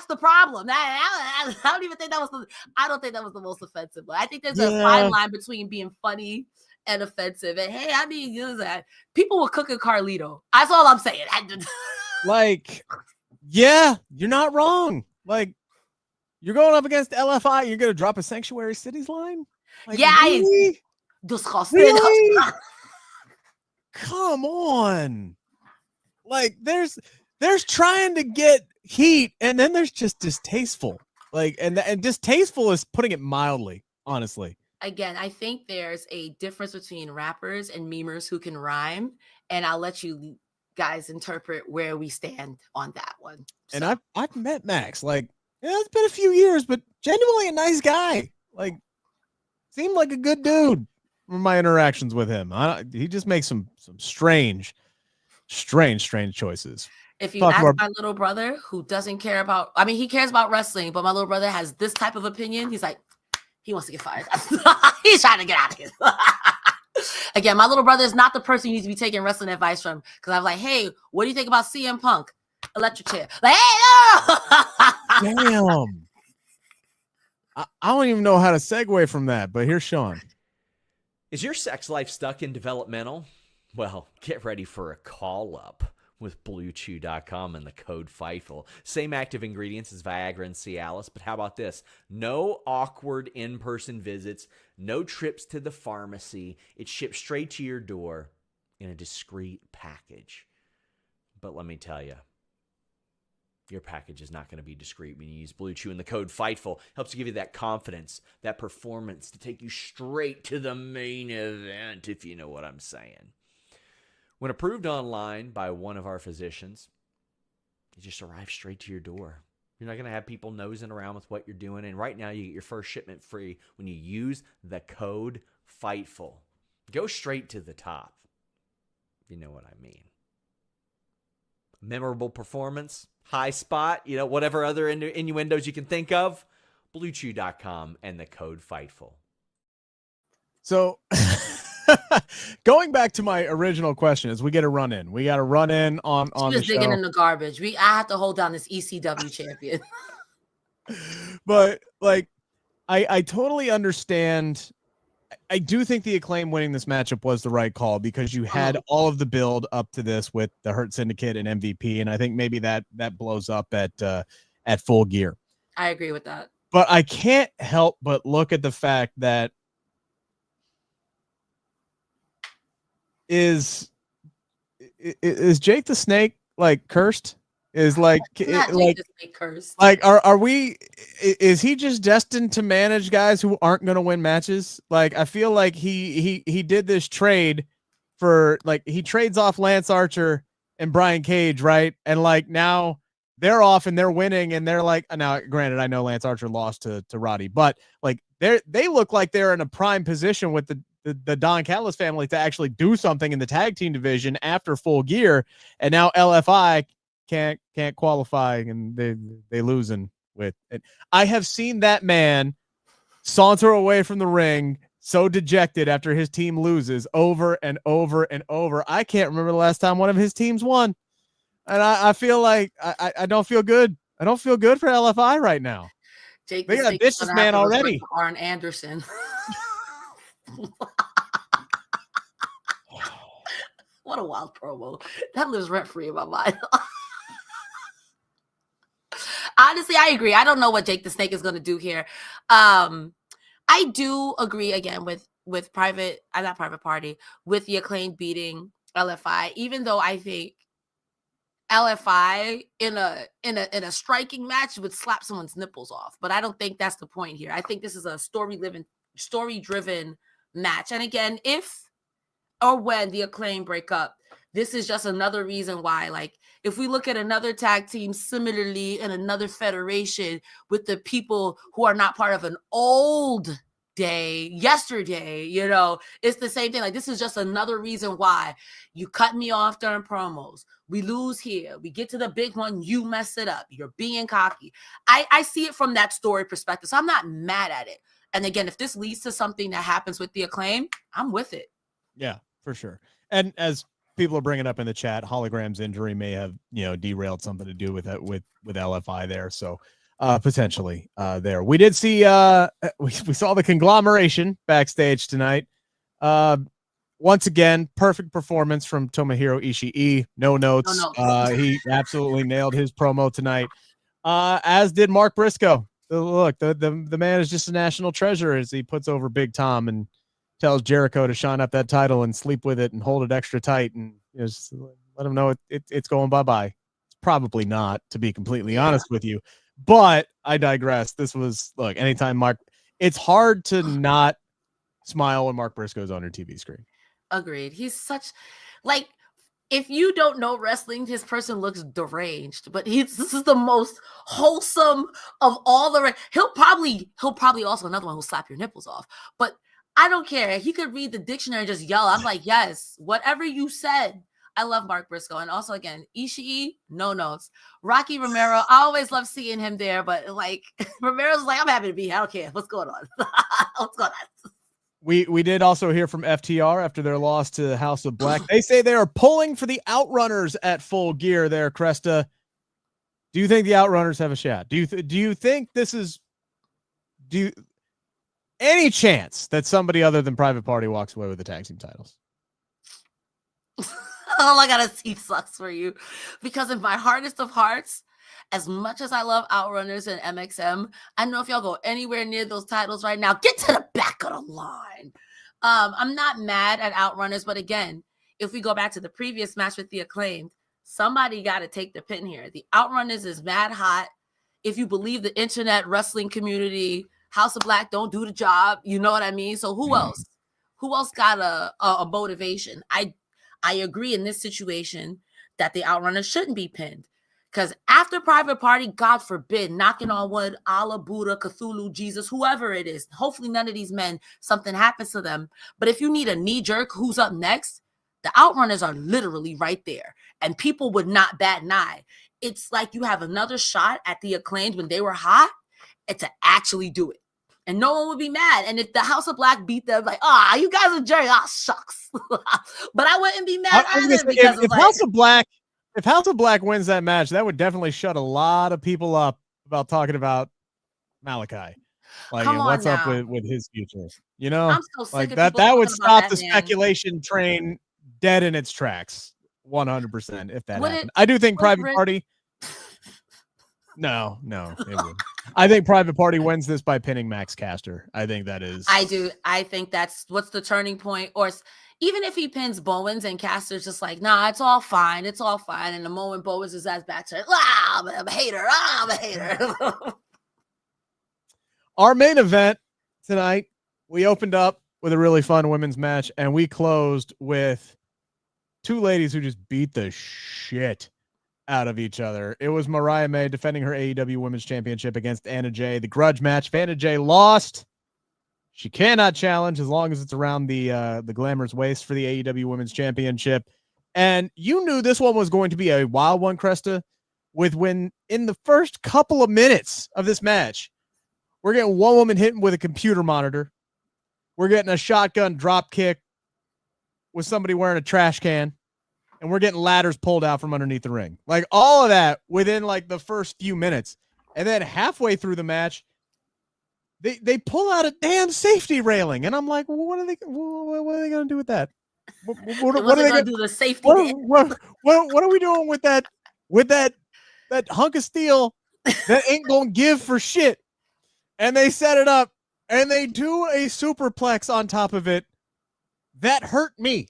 Speaker 2: the problem. I don't even think that was I don't think that was the most offensive one. I think there's a fine line between being funny and offensive. And hey, I mean, you know that people were cooking Carlito. That's all I'm saying.
Speaker 1: Like, yeah, you're not wrong. Like. You're going up against LFI. You're going to drop a Sanctuary Cities line? Like,
Speaker 2: yeah,
Speaker 1: really?
Speaker 2: Disgusting.
Speaker 1: Really? come on. Like there's trying to get heat, and then there's just distasteful. Like and distasteful is putting it mildly, honestly.
Speaker 2: Again, I think there's a difference between rappers and memers who can rhyme, and I'll let you guys interpret where we stand on that one. So.
Speaker 1: And I've met Max. Like, yeah, it's been a few years, but genuinely a nice guy. Like, seemed like a good dude from my interactions with him. He just makes some strange choices.
Speaker 2: If you ask my little brother, who doesn't care about, I mean, he cares about wrestling, but my little brother has this type of opinion. He's like, he wants to get fired. He's trying to get out of here. Again, my little brother is not the person you need to be taking wrestling advice from. Because I'm like, hey, what do you think about CM Punk? Electric chair. Like, hey, no!
Speaker 1: Damn. I don't even know how to segue from that, but here's Sean.
Speaker 3: Is your sex life stuck in developmental? Well, get ready for a call up with BlueChew.com and the code FIGHTFUL. Same active ingredients as Viagra and Cialis, but how about this? No awkward in-person visits, no trips to the pharmacy. It ships straight to your door in a discreet package. But let me tell you, your package is not going to be discreet when you use Blue Chew, and the code FIGHTFUL helps to give you that confidence, that performance to take you straight to the main event, if you know what I'm saying. When approved online by one of our physicians, it just arrives straight to your door. You're not going to have people nosing around with what you're doing. And right now, you get your first shipment free when you use the code FIGHTFUL. Go straight to the top. You know what I mean. Memorable performance, high spot, whatever other innuendos you can think of. BlueChew.com and the code FIGHTFUL.
Speaker 1: So... going back to my original question, as we get a run in, we got a run in on the show.
Speaker 2: Digging in the garbage. I have to hold down this ECW champion.
Speaker 1: But like, I totally understand. I do think the Acclaim winning this matchup was the right call because you had all of the build up to this with the Hurt Syndicate and MVP, and I think maybe that blows up at Full Gear.
Speaker 2: I agree with that.
Speaker 1: But I can't help but look at the fact that is Jake the Snake like cursed? Is like
Speaker 2: Jake the Snake cursed?
Speaker 1: Like are we? Is he just destined to manage guys who aren't going to win matches? Like I feel like he did this trade for like he trades off Lance Archer and Brian Cage, right? And like now they're off and they're winning and they're like now. Granted, I know Lance Archer lost to Roddy, but like they look like they're in a prime position with the Don Callis family to actually do something in the tag team division after Full Gear, and now LFI can't qualify and they losing with it. I have seen that man saunter away from the ring so dejected after his team loses over and over and over. I can't remember the last time one of his teams won, and I feel like I don't feel good. I don't feel good for LFI right now.
Speaker 2: Jake,
Speaker 1: they got this man already.
Speaker 2: Arn Anderson. What a wild promo. That lives rent free in my mind. Honestly, I agree. I don't know what Jake the Snake is going to do here. I do agree again with not Private Party, with the Acclaimed beating LFI, even though I think LFI in a striking match would slap someone's nipples off. But I don't think that's the point here. I think this is a story-driven match. And again, if or when the Acclaim break up, this is just another reason why, like, if we look at another tag team similarly in another federation with the people who are not part of an old day, yesterday, it's the same thing. Like, this is just another reason why you cut me off during promos. We lose here. We get to the big one. You mess it up. You're being cocky. I see it from that story perspective. So I'm not mad at it. And again, if this leads to something that happens with the Acclaim, I'm with it.
Speaker 1: Yeah, for sure. And as people are bringing up in the chat, Hologram's injury may have, derailed something to do with it with LFI there. So potentially there. We did see we saw the conglomeration backstage tonight. Once again, perfect performance from Tomohiro Ishii. No notes. He absolutely nailed his promo tonight. As did Mark Briscoe. Look, the man is just a national treasure as he puts over Big Tom and tells Jericho to shine up that title and sleep with it and hold it extra tight and just let him know it's going bye-bye. It's probably not, to be completely honest with you. But I digress. This was, look, anytime Mark, it's hard to not smile when Mark Briscoe's on your TV screen.
Speaker 2: Agreed. He's such, like, if you don't know wrestling, his person looks deranged, but this is the most wholesome of all the. He'll probably also another one who'll slap your nipples off, but I don't care. He could read the dictionary and just yell. I'm like, yes, whatever you said. I love Mark Briscoe. And also, again, Ishii, no notes. Rocky Romero, I always love seeing him there, but like Romero's like, I'm happy to be here. I don't care. What's going on? What's going on?
Speaker 1: We did also hear from FTR after their loss to House of Black. They say they are pulling for the Outrunners at Full Gear there, Cresta. Do you think the Outrunners have a shot? Do you think this is any chance that somebody other than Private Party walks away with the tag team titles?
Speaker 2: All I gotta see sucks for you, because in my hardest of hearts, as much as I love Outrunners and MXM, I know if y'all go anywhere near those titles right now, get to the back of the line. I'm not mad at Outrunners, but again, if we go back to the previous match with the Acclaimed, somebody got to take the pin here. The Outrunners is mad hot. If you believe the internet wrestling community, House of Black don't do the job. You know what I mean? So who else? Who else got a motivation? I agree in this situation that the Outrunners shouldn't be pinned. Because after Private Party, God forbid, knocking on wood, Allah, Buddha, Cthulhu, Jesus, whoever it is, hopefully none of these men, something happens to them. But if you need a knee jerk, who's up next? The Outrunners are literally right there. And people would not bat an eye. It's like you have another shot at the Acclaimed when they were hot and to actually do it. And no one would be mad. And if the House of Black beat them, like, you guys are jerks. Shucks. But I wouldn't be mad either because
Speaker 1: if House of Black wins that match, that would definitely shut a lot of people up about talking about Malachi. Like, and what's up with his future? You know,
Speaker 2: I'm so sick
Speaker 1: like
Speaker 2: of
Speaker 1: that would stop the
Speaker 2: man.
Speaker 1: Speculation train dead in its tracks. 100% if that happened.
Speaker 2: I
Speaker 1: do think Private Party. No, it wouldn't. I think Private Party wins this by pinning Max Caster. I think that is.
Speaker 2: I do. I think that's what's the turning point. Or even if he pins Bowens and Caster's just like, nah, it's all fine. It's all fine. And the moment Bowens is ass back to, I'm a hater. I'm a hater.
Speaker 1: Our main event tonight, we opened up with a really fun women's match, and we closed with two ladies who just beat the shit out of each other. It was Mariah May defending her AEW Women's Championship against Anna Jay. The grudge match. Anna Jay lost. She cannot challenge as long as it's around the Glamour's waist for the AEW Women's Championship. And you knew this one was going to be a wild one, Cresta, with when in the first couple of minutes of this match, we're getting one woman hitting with a computer monitor. We're getting a shotgun drop kick with somebody wearing a trash can. And we're getting ladders pulled out from underneath the ring. Like all of that within like the first few minutes. And then halfway through the match, they pull out a damn safety railing. And I'm like, well, what are they going to do with that? What are they going to
Speaker 2: do the safety?
Speaker 1: What are we doing with that hunk of steel that ain't going to give for shit? And they set it up and they do a superplex on top of it. That hurt me.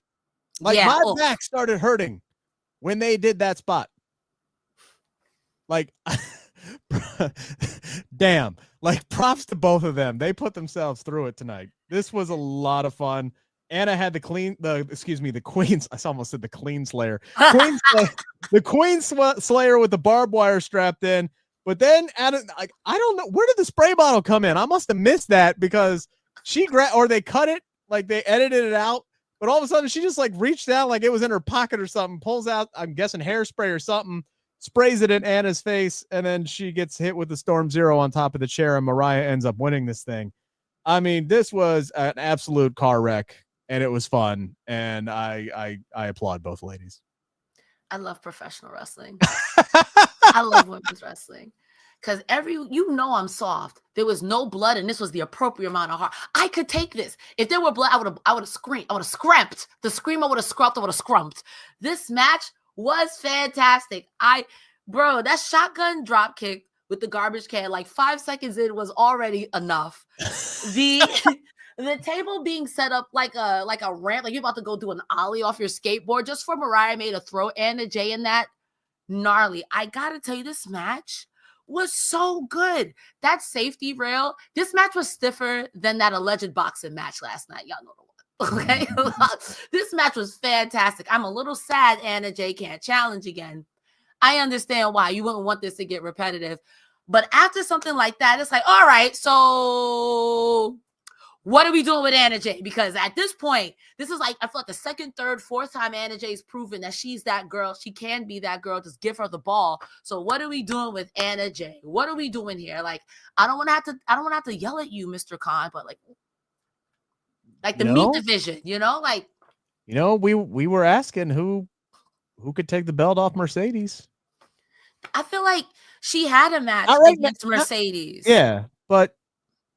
Speaker 1: Like my back started hurting when they did that spot. Like, damn, like props to both of them. They put themselves through it tonight. This was a lot of fun. Anna had the Queen Slayer. The Queen Slayer with the barbed wire strapped in. But then Anna, like, I don't know, where did the spray bottle come in? I must have missed that because or they cut it, like they edited it out. But all of a sudden, she just like reached out like it was in her pocket or something, pulls out, I'm guessing, hairspray or something, sprays it in Anna's face, and then she gets hit with the Storm Zero on top of the chair, and Mariah ends up winning this thing. I mean, this was an absolute car wreck, and it was fun, and I applaud both ladies.
Speaker 2: I love professional wrestling. I love women's wrestling. Because I'm soft. There was no blood, and this was the appropriate amount of heart. I could take this. If there were blood, I would have screamed. I would have scramped. The scream I would have scrumped. I would have scrumped. This match was fantastic. That shotgun drop kick with the garbage can, like 5 seconds in was already enough. The The table being set up like a ramp, like you're about to go do an ollie off your skateboard just for Mariah May to throw Anna Jay in that. Gnarly. I gotta tell you, this match was so good. That safety rail, this match was stiffer than that alleged boxing match last night. Y'all know the one. Okay. This match was fantastic. I'm a little sad Anna Jay can't challenge again. I understand why you wouldn't want this to get repetitive. But after something like that, it's like, all right, so what are we doing with Anna Jay? Because at this point, this is like, I feel like the second, third, fourth time Anna Jay's proven that she's that girl. She can be that girl. Just give her the ball. So what are we doing with Anna Jay? What are we doing here? Like, I don't want to have to yell at you, Mr. Khan, but like the meat division, like,
Speaker 1: we were asking who could take the belt off Mercedes.
Speaker 2: I feel like she had a match against Mercedes.
Speaker 1: Yeah, but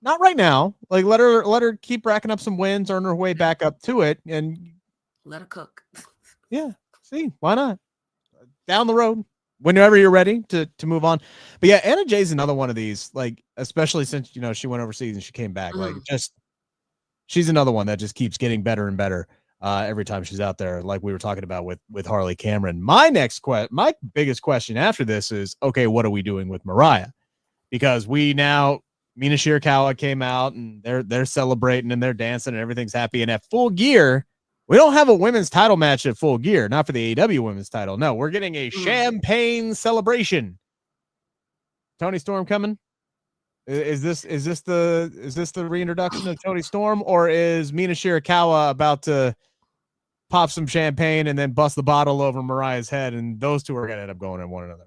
Speaker 1: not right now. Like, let her keep racking up some wins, earn her way back up to it, and
Speaker 2: let her cook.
Speaker 1: Yeah, see, why not? Down the road, whenever you're ready to move on. But yeah, Anna Jay's another one of these, like, especially since she went overseas and she came back. Like, she's another one that just keeps getting better and better every time she's out there. Like we were talking about with Harley Cameron. My biggest question after this is, okay, what are we doing with Mariah? Because Mina Shirakawa came out and they're celebrating and they're dancing and everything's happy. And at Full Gear, we don't have a women's title match at Full Gear, not for the AEW women's title. No, we're getting a champagne celebration. Toni Storm coming? Is this the reintroduction of Toni Storm, or is Mina Shirakawa about to pop some champagne and then bust the bottle over Mariah's head, and those two are gonna end up going at one another?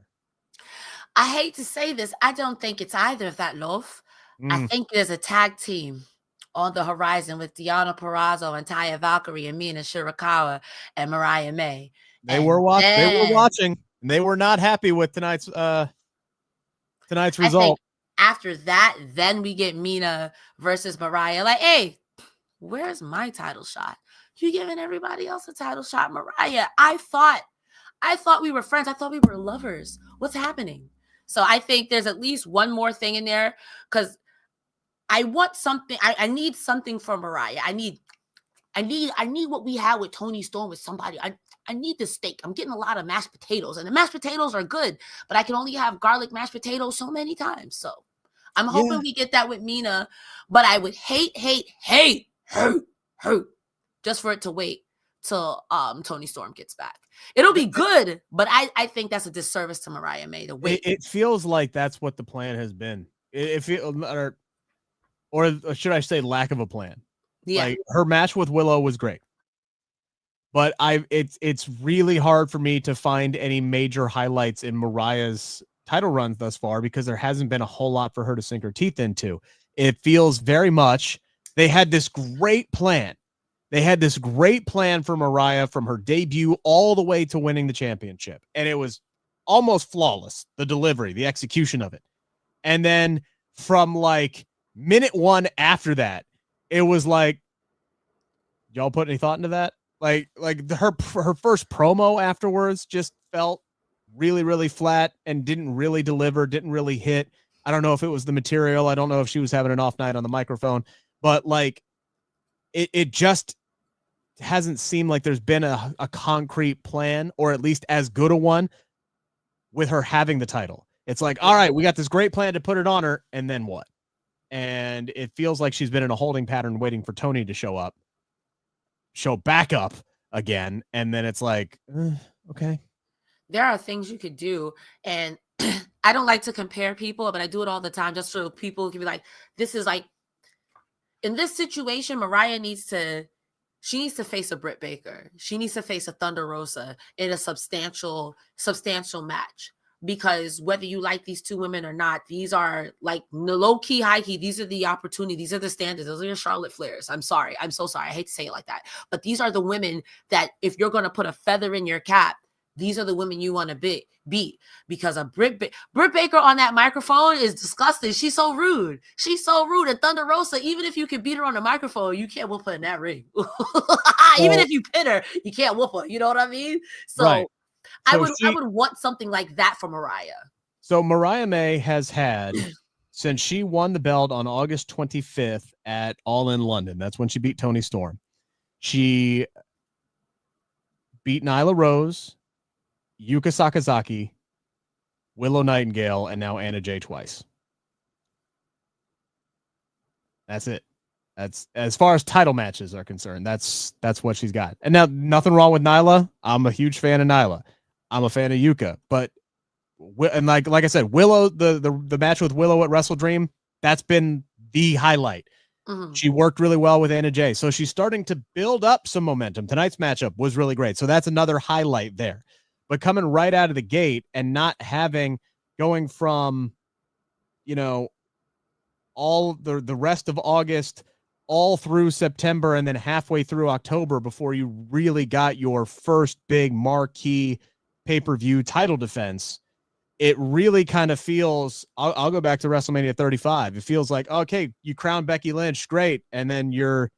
Speaker 2: I hate to say this, I don't think it's either of that, love. I think there's a tag team on the horizon with Deonna Purrazzo and Taya Valkyrie and Mina Shirakawa and Mariah May.
Speaker 1: They were watching, and they were not happy with tonight's result.
Speaker 2: After that, then we get Mina versus Mariah. Like, hey, where's my title shot? You giving everybody else a title shot, Mariah? I thought we were friends. I thought we were lovers. What's happening? So I think there's at least one more thing in there, because I want something. I need something for Mariah. I need what we had with Toni Storm with somebody. I need the steak. I'm getting a lot of mashed potatoes, and the mashed potatoes are good, but I can only have garlic mashed potatoes so many times. So I'm hoping we get that with Mina, but I would hate just for it to wait till Toni Storm gets back. It'll be good, but I think that's a disservice to Mariah May to wait.
Speaker 1: It feels like that's what the plan has been. Or should I say lack of a plan? Yeah. Like, her match with Willow was great, but it's really hard for me to find any major highlights in Mariah's title runs thus far, because there hasn't been a whole lot for her to sink her teeth into. It feels very much they had this great plan. They had this great plan for Mariah from her debut all the way to winning the championship, and it was almost flawless, the delivery, the execution of it. And then from like minute one after that, it was like, y'all put any thought into that? Like her first promo afterwards just felt really, really flat and didn't really deliver, didn't really hit. I don't know if it was the material. I don't know if she was having an off night on the microphone, but like it just hasn't seemed like there's been a concrete plan, or at least as good a one, with her having the title. It's like, all right, we got this great plan to put it on her, and then what? And it feels like she's been in a holding pattern waiting for Toni to show back up again. And then it's like, okay.
Speaker 2: There are things you could do. And I don't like to compare people, but I do it all the time just so people can be like, this is like, in this situation, Mariah needs to face a Britt Baker. She needs to face a Thunder Rosa in a substantial match. Because whether you like these two women or not, these are like low key, high key. These are the opportunities. These are the standards. Those are your Charlotte Flairs. I'm sorry. I'm so sorry. I hate to say it like that. But these are the women that if you're going to put a feather in your cap, these are the women you want to beat. Because a Britt Baker on that microphone is disgusting. She's so rude. And Thunder Rosa, even if you can beat her on the microphone, you can't whoop her in that ring. Even if you pin her, you can't whoop her. You know what I mean? So. Right. I would want something like that for Mariah.
Speaker 1: So Mariah May has had, since she won the belt on August 25th at All In London. That's when she beat Toni Storm. She beat Nyla Rose, Yuka Sakazaki, Willow Nightingale, and now Anna Jay twice. That's it. That's as far as title matches are concerned. That's what she's got. And now, nothing wrong with Nyla. I'm a huge fan of Nyla. I'm a fan of Yuka. But and like I said, Willow, the match with Willow at Wrestle Dream, that's been the highlight. Mm-hmm. She worked really well with Anna Jay. So she's starting to build up some momentum. Tonight's matchup was really great. So that's another highlight there. But coming right out of the gate and not going from, all the rest of August all through September and then halfway through October before you really got your first big marquee pay-per-view title defense, it really kind of feels, I'll go back to WrestleMania 35. It feels like, okay, you crown Becky Lynch, great. And then your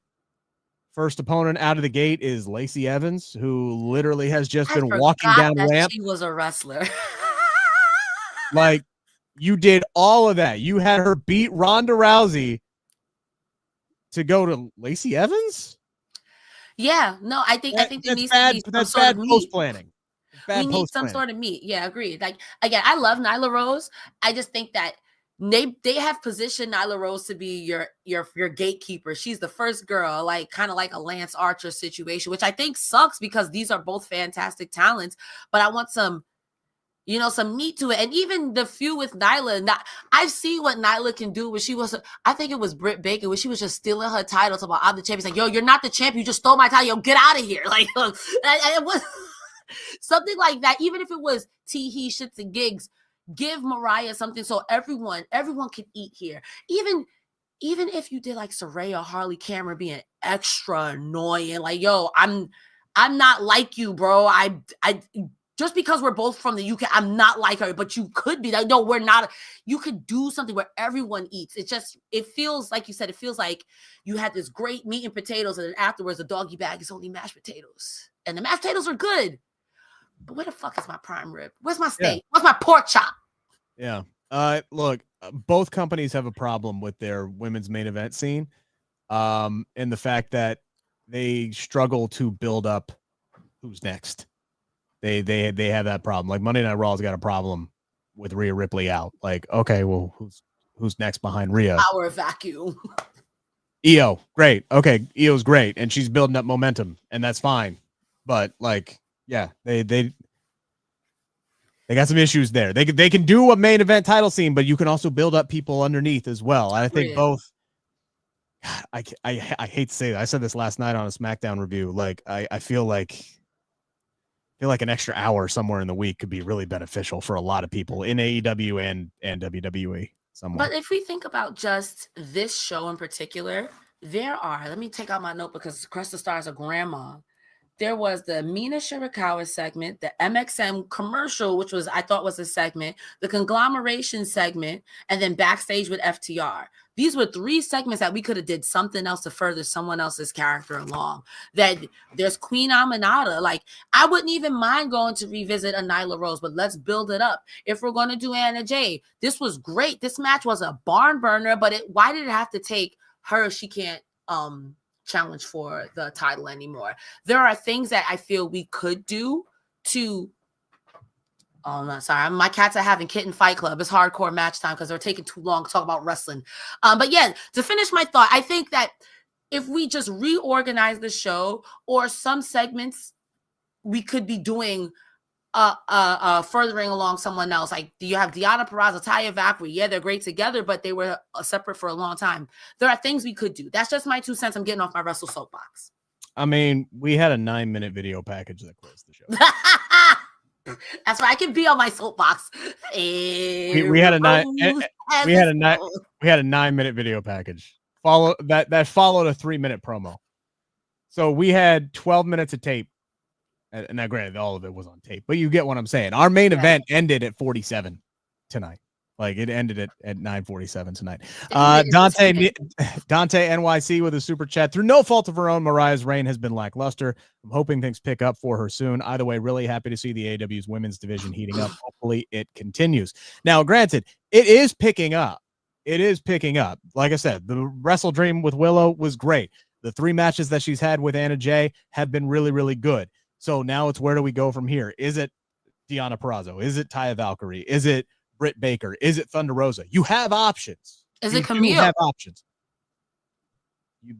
Speaker 1: first opponent out of the gate is Lacey Evans, who literally has just been walking down the ramp.
Speaker 2: She was a wrestler.
Speaker 1: Like, you did all of that. You had her beat Ronda Rousey to go to Lacey Evans?
Speaker 2: Yeah, no, I think there needs
Speaker 1: bad,
Speaker 2: to be
Speaker 1: that's bad post planning.
Speaker 2: We need some sort of meat. Yeah, agreed. Like, again, I love Nyla Rose. I just think that they have positioned Nyla Rose to be your gatekeeper. She's the first girl, like kind of like a Lance Archer situation, which I think sucks because these are both fantastic talents. But I want some meat to it. And even the feud with Nyla, I've seen what Nyla can do when she was, I think it was Britt Baker, when she was just stealing her title to about, I'm the champion. It's like, yo, you're not the champion. You just stole my title. Yo, get out of here. Like, it was something like that. Even if it was he shits and gigs, give Mariah something so everyone can eat here. Even if you did like Saraya or Harley Cameron being extra annoying, like, yo, I'm not like you, bro. I just because we're both from the UK, I'm not like her, but you could be. Like, no, we're not. You could do something where everyone eats. It feels like you said, it feels like you had this great meat and potatoes, and then afterwards the doggy bag is only mashed potatoes. And the mashed potatoes are good. But where the fuck is my prime rib? Where's my steak? Yeah. Where's my pork chop?
Speaker 1: Yeah. Look, both companies have a problem with their women's main event scene. And the fact that they struggle to build up who's next. They have that problem. Like Monday Night Raw's got a problem with Rhea Ripley out. Like, okay, well, who's next behind Rhea?
Speaker 2: Power vacuum.
Speaker 1: Io, great. Okay, Io's great, and she's building up momentum, and that's fine. But like, yeah, they got some issues there. They can do a main event title scene, but you can also build up people underneath as well. And I think both. I hate to say that. I said this last night on a SmackDown review. Like, I feel like an extra hour somewhere in the week could be really beneficial for a lot of people in AEW and WWE. Somewhere.
Speaker 2: But if we think about just this show in particular, let me take out my note because Cresta stars a grandma. There was the Mina Shirakawa segment, the MXM commercial, which I thought was a segment, the conglomeration segment, and then backstage with FTR. These were 3 segments that we could have did something else to further someone else's character along. That there's Queen Aminata. Like, I wouldn't even mind going to revisit a Nyla Rose, but let's build it up. If we're going to do Anna Jay, this was great. This match was a barn burner, but why did it have to take her? She can't challenge for the title anymore. There are things that I feel we could do to no, sorry. My cats are having kitten fight club. It's hardcore match time because they're taking too long to talk about wrestling. But yeah, to finish my thought, I think that if we just reorganize the show or some segments, we could be doing furthering along someone else. Like, do you have Deonna Purrazzo, Taya Valkyrie? Yeah, they're great together, but they were separate for a long time. There are things we could do. That's just my 2 cents. I'm getting off my wrestle soapbox.
Speaker 1: I mean, we had a 9-minute video package that closed the show.
Speaker 2: That's why I can be on my soapbox.
Speaker 1: We had a 9-minute video package. That followed a 3-minute promo. So we had 12 minutes of tape. And now, granted, all of it was on tape, but you get what I'm saying. Our main event ended at 47 tonight. Like, it ended at 9:47 tonight. Dante NYC with a super chat. Through no fault of her own, Mariah's reign has been lackluster. I'm hoping things pick up for her soon. Either way, really happy to see the AEW's women's division heating up. Hopefully it continues. Now, granted, it is picking up. it is picking up. Like I said, the Wrestle Dream with Willow was great. The 3 matches that she's had with Anna Jay have been really, really good. So now it's where do we go from here? Is it Deonna Purrazzo? Is it Taya Valkyrie? Is it Britt Baker? Is it Thunder Rosa? You have options.
Speaker 2: Is
Speaker 1: you
Speaker 2: it Camille?
Speaker 1: You have options.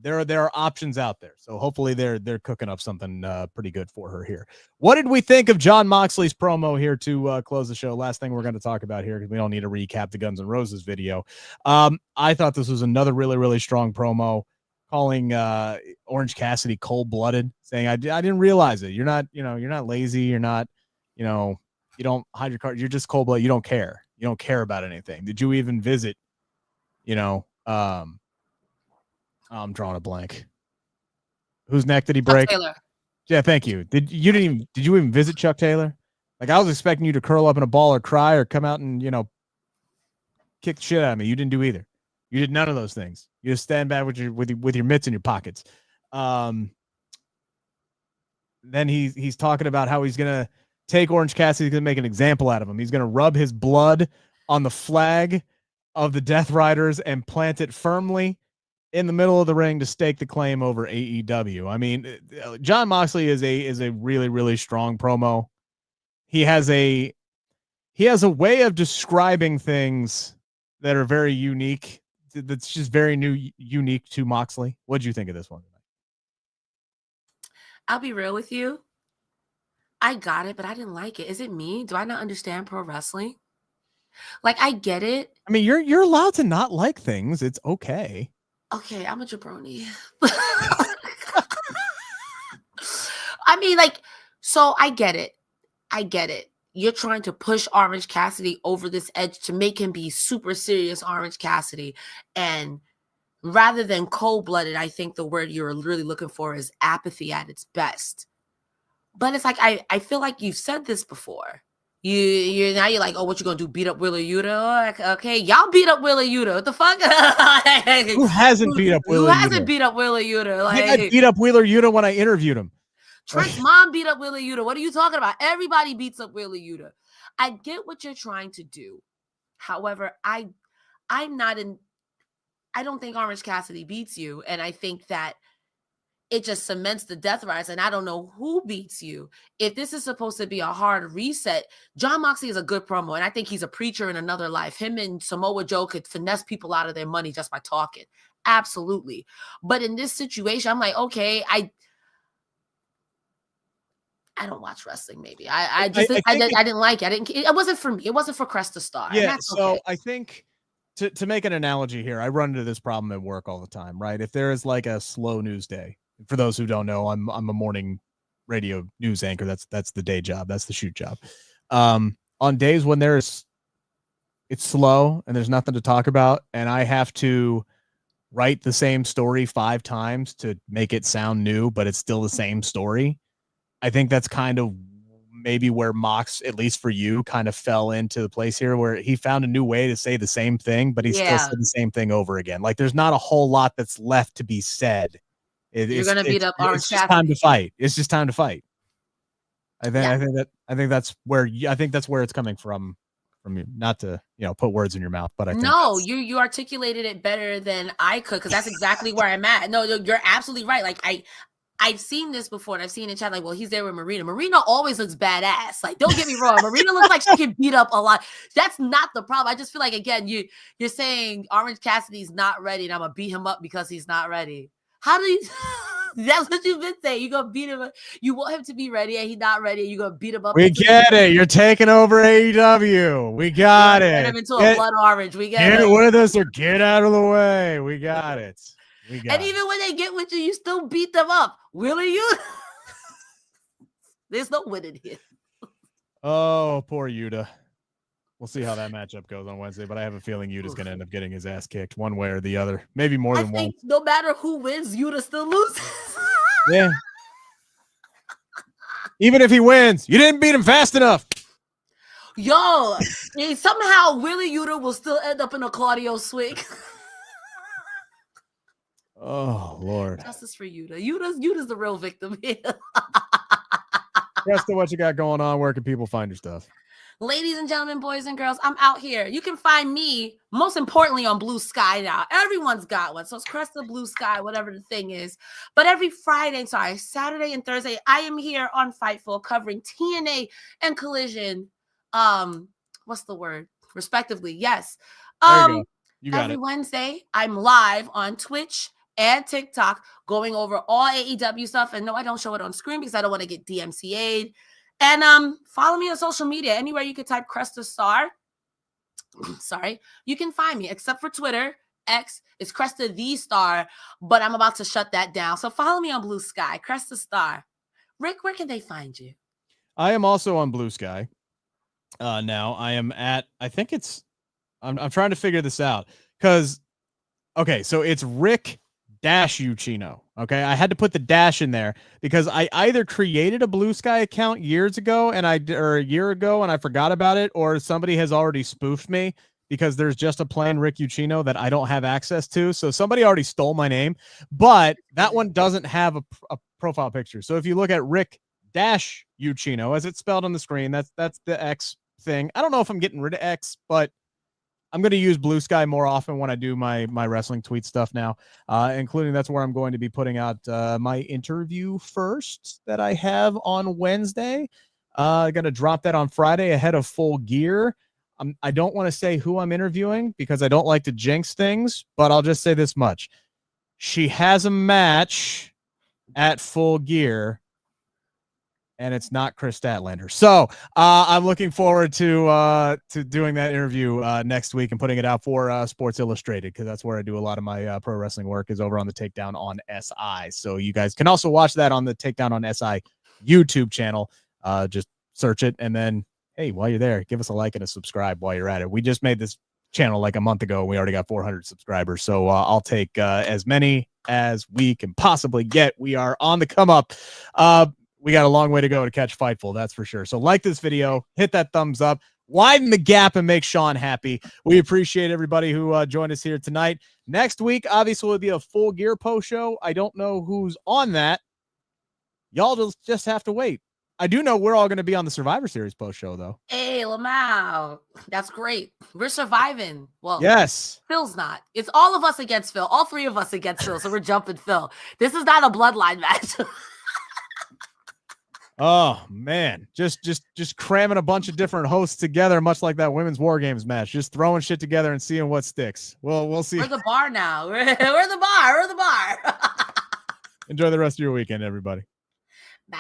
Speaker 1: There are options out there. So hopefully they're cooking up something pretty good for her here. What did we think of Jon Moxley's promo here to close the show? Last thing we're going to talk about here, because we don't need to recap the Guns N' Roses video. I thought this was another really, really strong promo, calling Orange Cassidy cold-blooded, saying, I didn't realize it. You're not lazy. You're not, you don't hide your card. You're just cold-blooded. You don't care. You don't care about anything. Did you even visit, I'm drawing a blank. Whose neck did he break?
Speaker 2: Chuck Taylor.
Speaker 1: Yeah, thank you. Did you even visit Chuck Taylor? Like, I was expecting you to curl up in a ball or cry or come out and, kick the shit out of me. You didn't do either. You did none of those things. You just stand back with your mitts in your pockets. Then he's talking about how he's gonna take Orange Cassidy. He's gonna make an example out of him. He's gonna rub his blood on the flag of the Death Riders and plant it firmly in the middle of the ring to stake the claim over AEW. I mean, Jon Moxley is a really, really strong promo. He has a way of describing things that are very unique. That's just very unique to Moxley. What did you think of this one?
Speaker 2: I'll be real with you. I got it, but I didn't like it. Is it me? Do I not understand pro wrestling? Like, I get it.
Speaker 1: I mean, you're allowed to not like things. It's okay.
Speaker 2: Okay, I'm a jabroni. I mean, like, so I get it. You're trying to push Orange Cassidy over this edge to make him be super serious Orange Cassidy. And rather than cold-blooded, I think the word you're really looking for is apathy at its best. But it's like, I feel like you've said this before. You're like, oh, what you gonna do? Beat up Wheeler Yuta? Like, okay, y'all beat up Wheeler Yuta. What the fuck?
Speaker 1: Who hasn't beat up Wheeler Yuta?
Speaker 2: Who hasn't beat up Wheeler Yuta? Like,
Speaker 1: I beat up Wheeler Yuta when I interviewed him.
Speaker 2: Trent's mom beat up Wheeler Yuta. What are you talking about? Everybody beats up Wheeler Yuta. I get what you're trying to do. However, I don't think Orange Cassidy beats you, and I think that it just cements the Death Riders, and I don't know who beats you. If this is supposed to be a hard reset, Jon Moxley is a good promo, and I think he's a preacher in another life. Him and Samoa Joe could finesse people out of their money just by talking. Absolutely. But in this situation, I'm like, okay, I don't watch wrestling, maybe. I didn't like it. It wasn't for me. It wasn't for Cresta Star.
Speaker 1: Yeah, so okay. I think to make an analogy here, I run into this problem at work all the time, right? If there is like a slow news day, for those who don't know, I'm a morning radio news anchor. That's the day job. That's the shoot job. On days when it's slow and there's nothing to talk about, and I have to write the same story 5 times to make it sound new, but it's still the same story. I think that's kind of maybe where Mox, at least for you, kind of fell into the place here where he found a new way to say the same thing, but he still said the same thing over again. Like, there's not a whole lot that's left to be said.
Speaker 2: You're going to beat up Orange Cassidy.
Speaker 1: It's just time to fight. It's just time to fight. I think that's where it's coming from you. Not to, put words in your mouth, but I think
Speaker 2: you articulated it better than I could, because that's exactly where I'm at. No, you're absolutely right. Like, I've seen this before, and I've seen in chat, like, well, he's there with Marina. Marina always looks badass. Like, don't get me wrong. Marina looks like she can beat up a lot. That's not the problem. I just feel like, again, you're saying Orange Cassidy's not ready, and I'm going to beat him up because he's not ready. How do you... That's what you've been saying. You're going to beat him up. You want him to be ready, and he's not ready, and you're going to beat him up.
Speaker 1: We get it. You're taking over AEW. We got it.
Speaker 2: Turn him into a blood orange. We get it.
Speaker 1: With us or get out of the way. We got it.
Speaker 2: And even when they get with you, you still beat them up. Will you? There's no winning here.
Speaker 1: Oh, poor Yuta. We'll see how that matchup goes on Wednesday, but I have a feeling Yuta's going to end up getting his ass kicked one way or the other. Maybe more than one.
Speaker 2: No matter who wins, Yuta still loses.
Speaker 1: Yeah. Even if he wins, you didn't beat him fast enough.
Speaker 2: Yo, somehow Willie Yuta will still end up in a Claudio swing.
Speaker 1: Oh, Lord.
Speaker 2: Justice for Yuta. Yuta's the real victim here.
Speaker 1: Cresta, what you got going on? Where can people find your stuff?
Speaker 2: Ladies and gentlemen, boys and girls, I'm out here. You can find me, most importantly, on Blue Sky now. Everyone's got one. So it's Cresta, Blue Sky, whatever the thing is. But every Saturday and Thursday, I am here on Fightful covering TNA and Collision. What's the word? Respectively, yes.
Speaker 1: There you go. You got
Speaker 2: every
Speaker 1: it.
Speaker 2: Wednesday, I'm live on Twitch and TikTok going over all AEW stuff. And no, I don't show it on screen because I don't want to get DMCA'd. And follow me on social media. Anywhere you can type Cresta Star. Sorry, you can find me, except for Twitter. X is Cresta the Star, but I'm about to shut that down. So follow me on Blue Sky, Cresta Star. Rick, where can they find you?
Speaker 1: I am also on Blue Sky. Now I am at, I think it's, I'm trying to figure this out because, okay, so it's Rick Ucchino. Okay, I had to put the dash in there because I either created a Blue Sky account years ago or a year ago and I forgot about it, or somebody has already spoofed me because there's just a plain Rick Ucchino that I don't have access to. So somebody already stole my name, but that one doesn't have a profile picture. So if you look at Rick Ucchino as it's spelled on the screen, that's the X thing. I don't know if I'm getting rid of X, but I'm going to use Blue Sky more often when I do my wrestling tweet stuff now, including that's where I'm going to be putting out my interview first that I have on Wednesday. I'm going to drop that on Friday ahead of Full Gear. I don't want to say who I'm interviewing because I don't like to jinx things, but I'll just say this much. She has a match at Full Gear, and it's not Chris Statlander. So I'm looking forward to doing that interview next week and putting it out for Sports Illustrated, because that's where I do a lot of my pro wrestling work, is over on the Takedown on SI. So you guys can also watch that on the Takedown on SI YouTube channel. Just search it, and then, hey, while you're there, give us a like and a subscribe while you're at it. We just made this channel like a month ago. We already got 400 subscribers. So I'll take as many as we can possibly get. We are on the come up. We got a long way to go to catch Fightful, that's for sure. So like this video, hit that thumbs up, widen the gap, and make Sean happy. We appreciate everybody who joined us here tonight. Next week, obviously, will be a Full Gear post show. I don't know who's on that. Y'all just have to wait. I do know we're all going to be on the Survivor Series post show, though.
Speaker 2: Hey, Lamau. That's great. We're surviving. Well,
Speaker 1: yes.
Speaker 2: Phil's not. It's all of us against Phil. All three of us against Phil. So we're jumping Phil. This is not a bloodline match.
Speaker 1: Oh man, just cramming a bunch of different hosts together, much like that women's War Games match. Just throwing shit together and seeing what sticks. Well, we'll see.
Speaker 2: We're the bar now. We're the bar. We're the bar.
Speaker 1: Enjoy the rest of your weekend, everybody.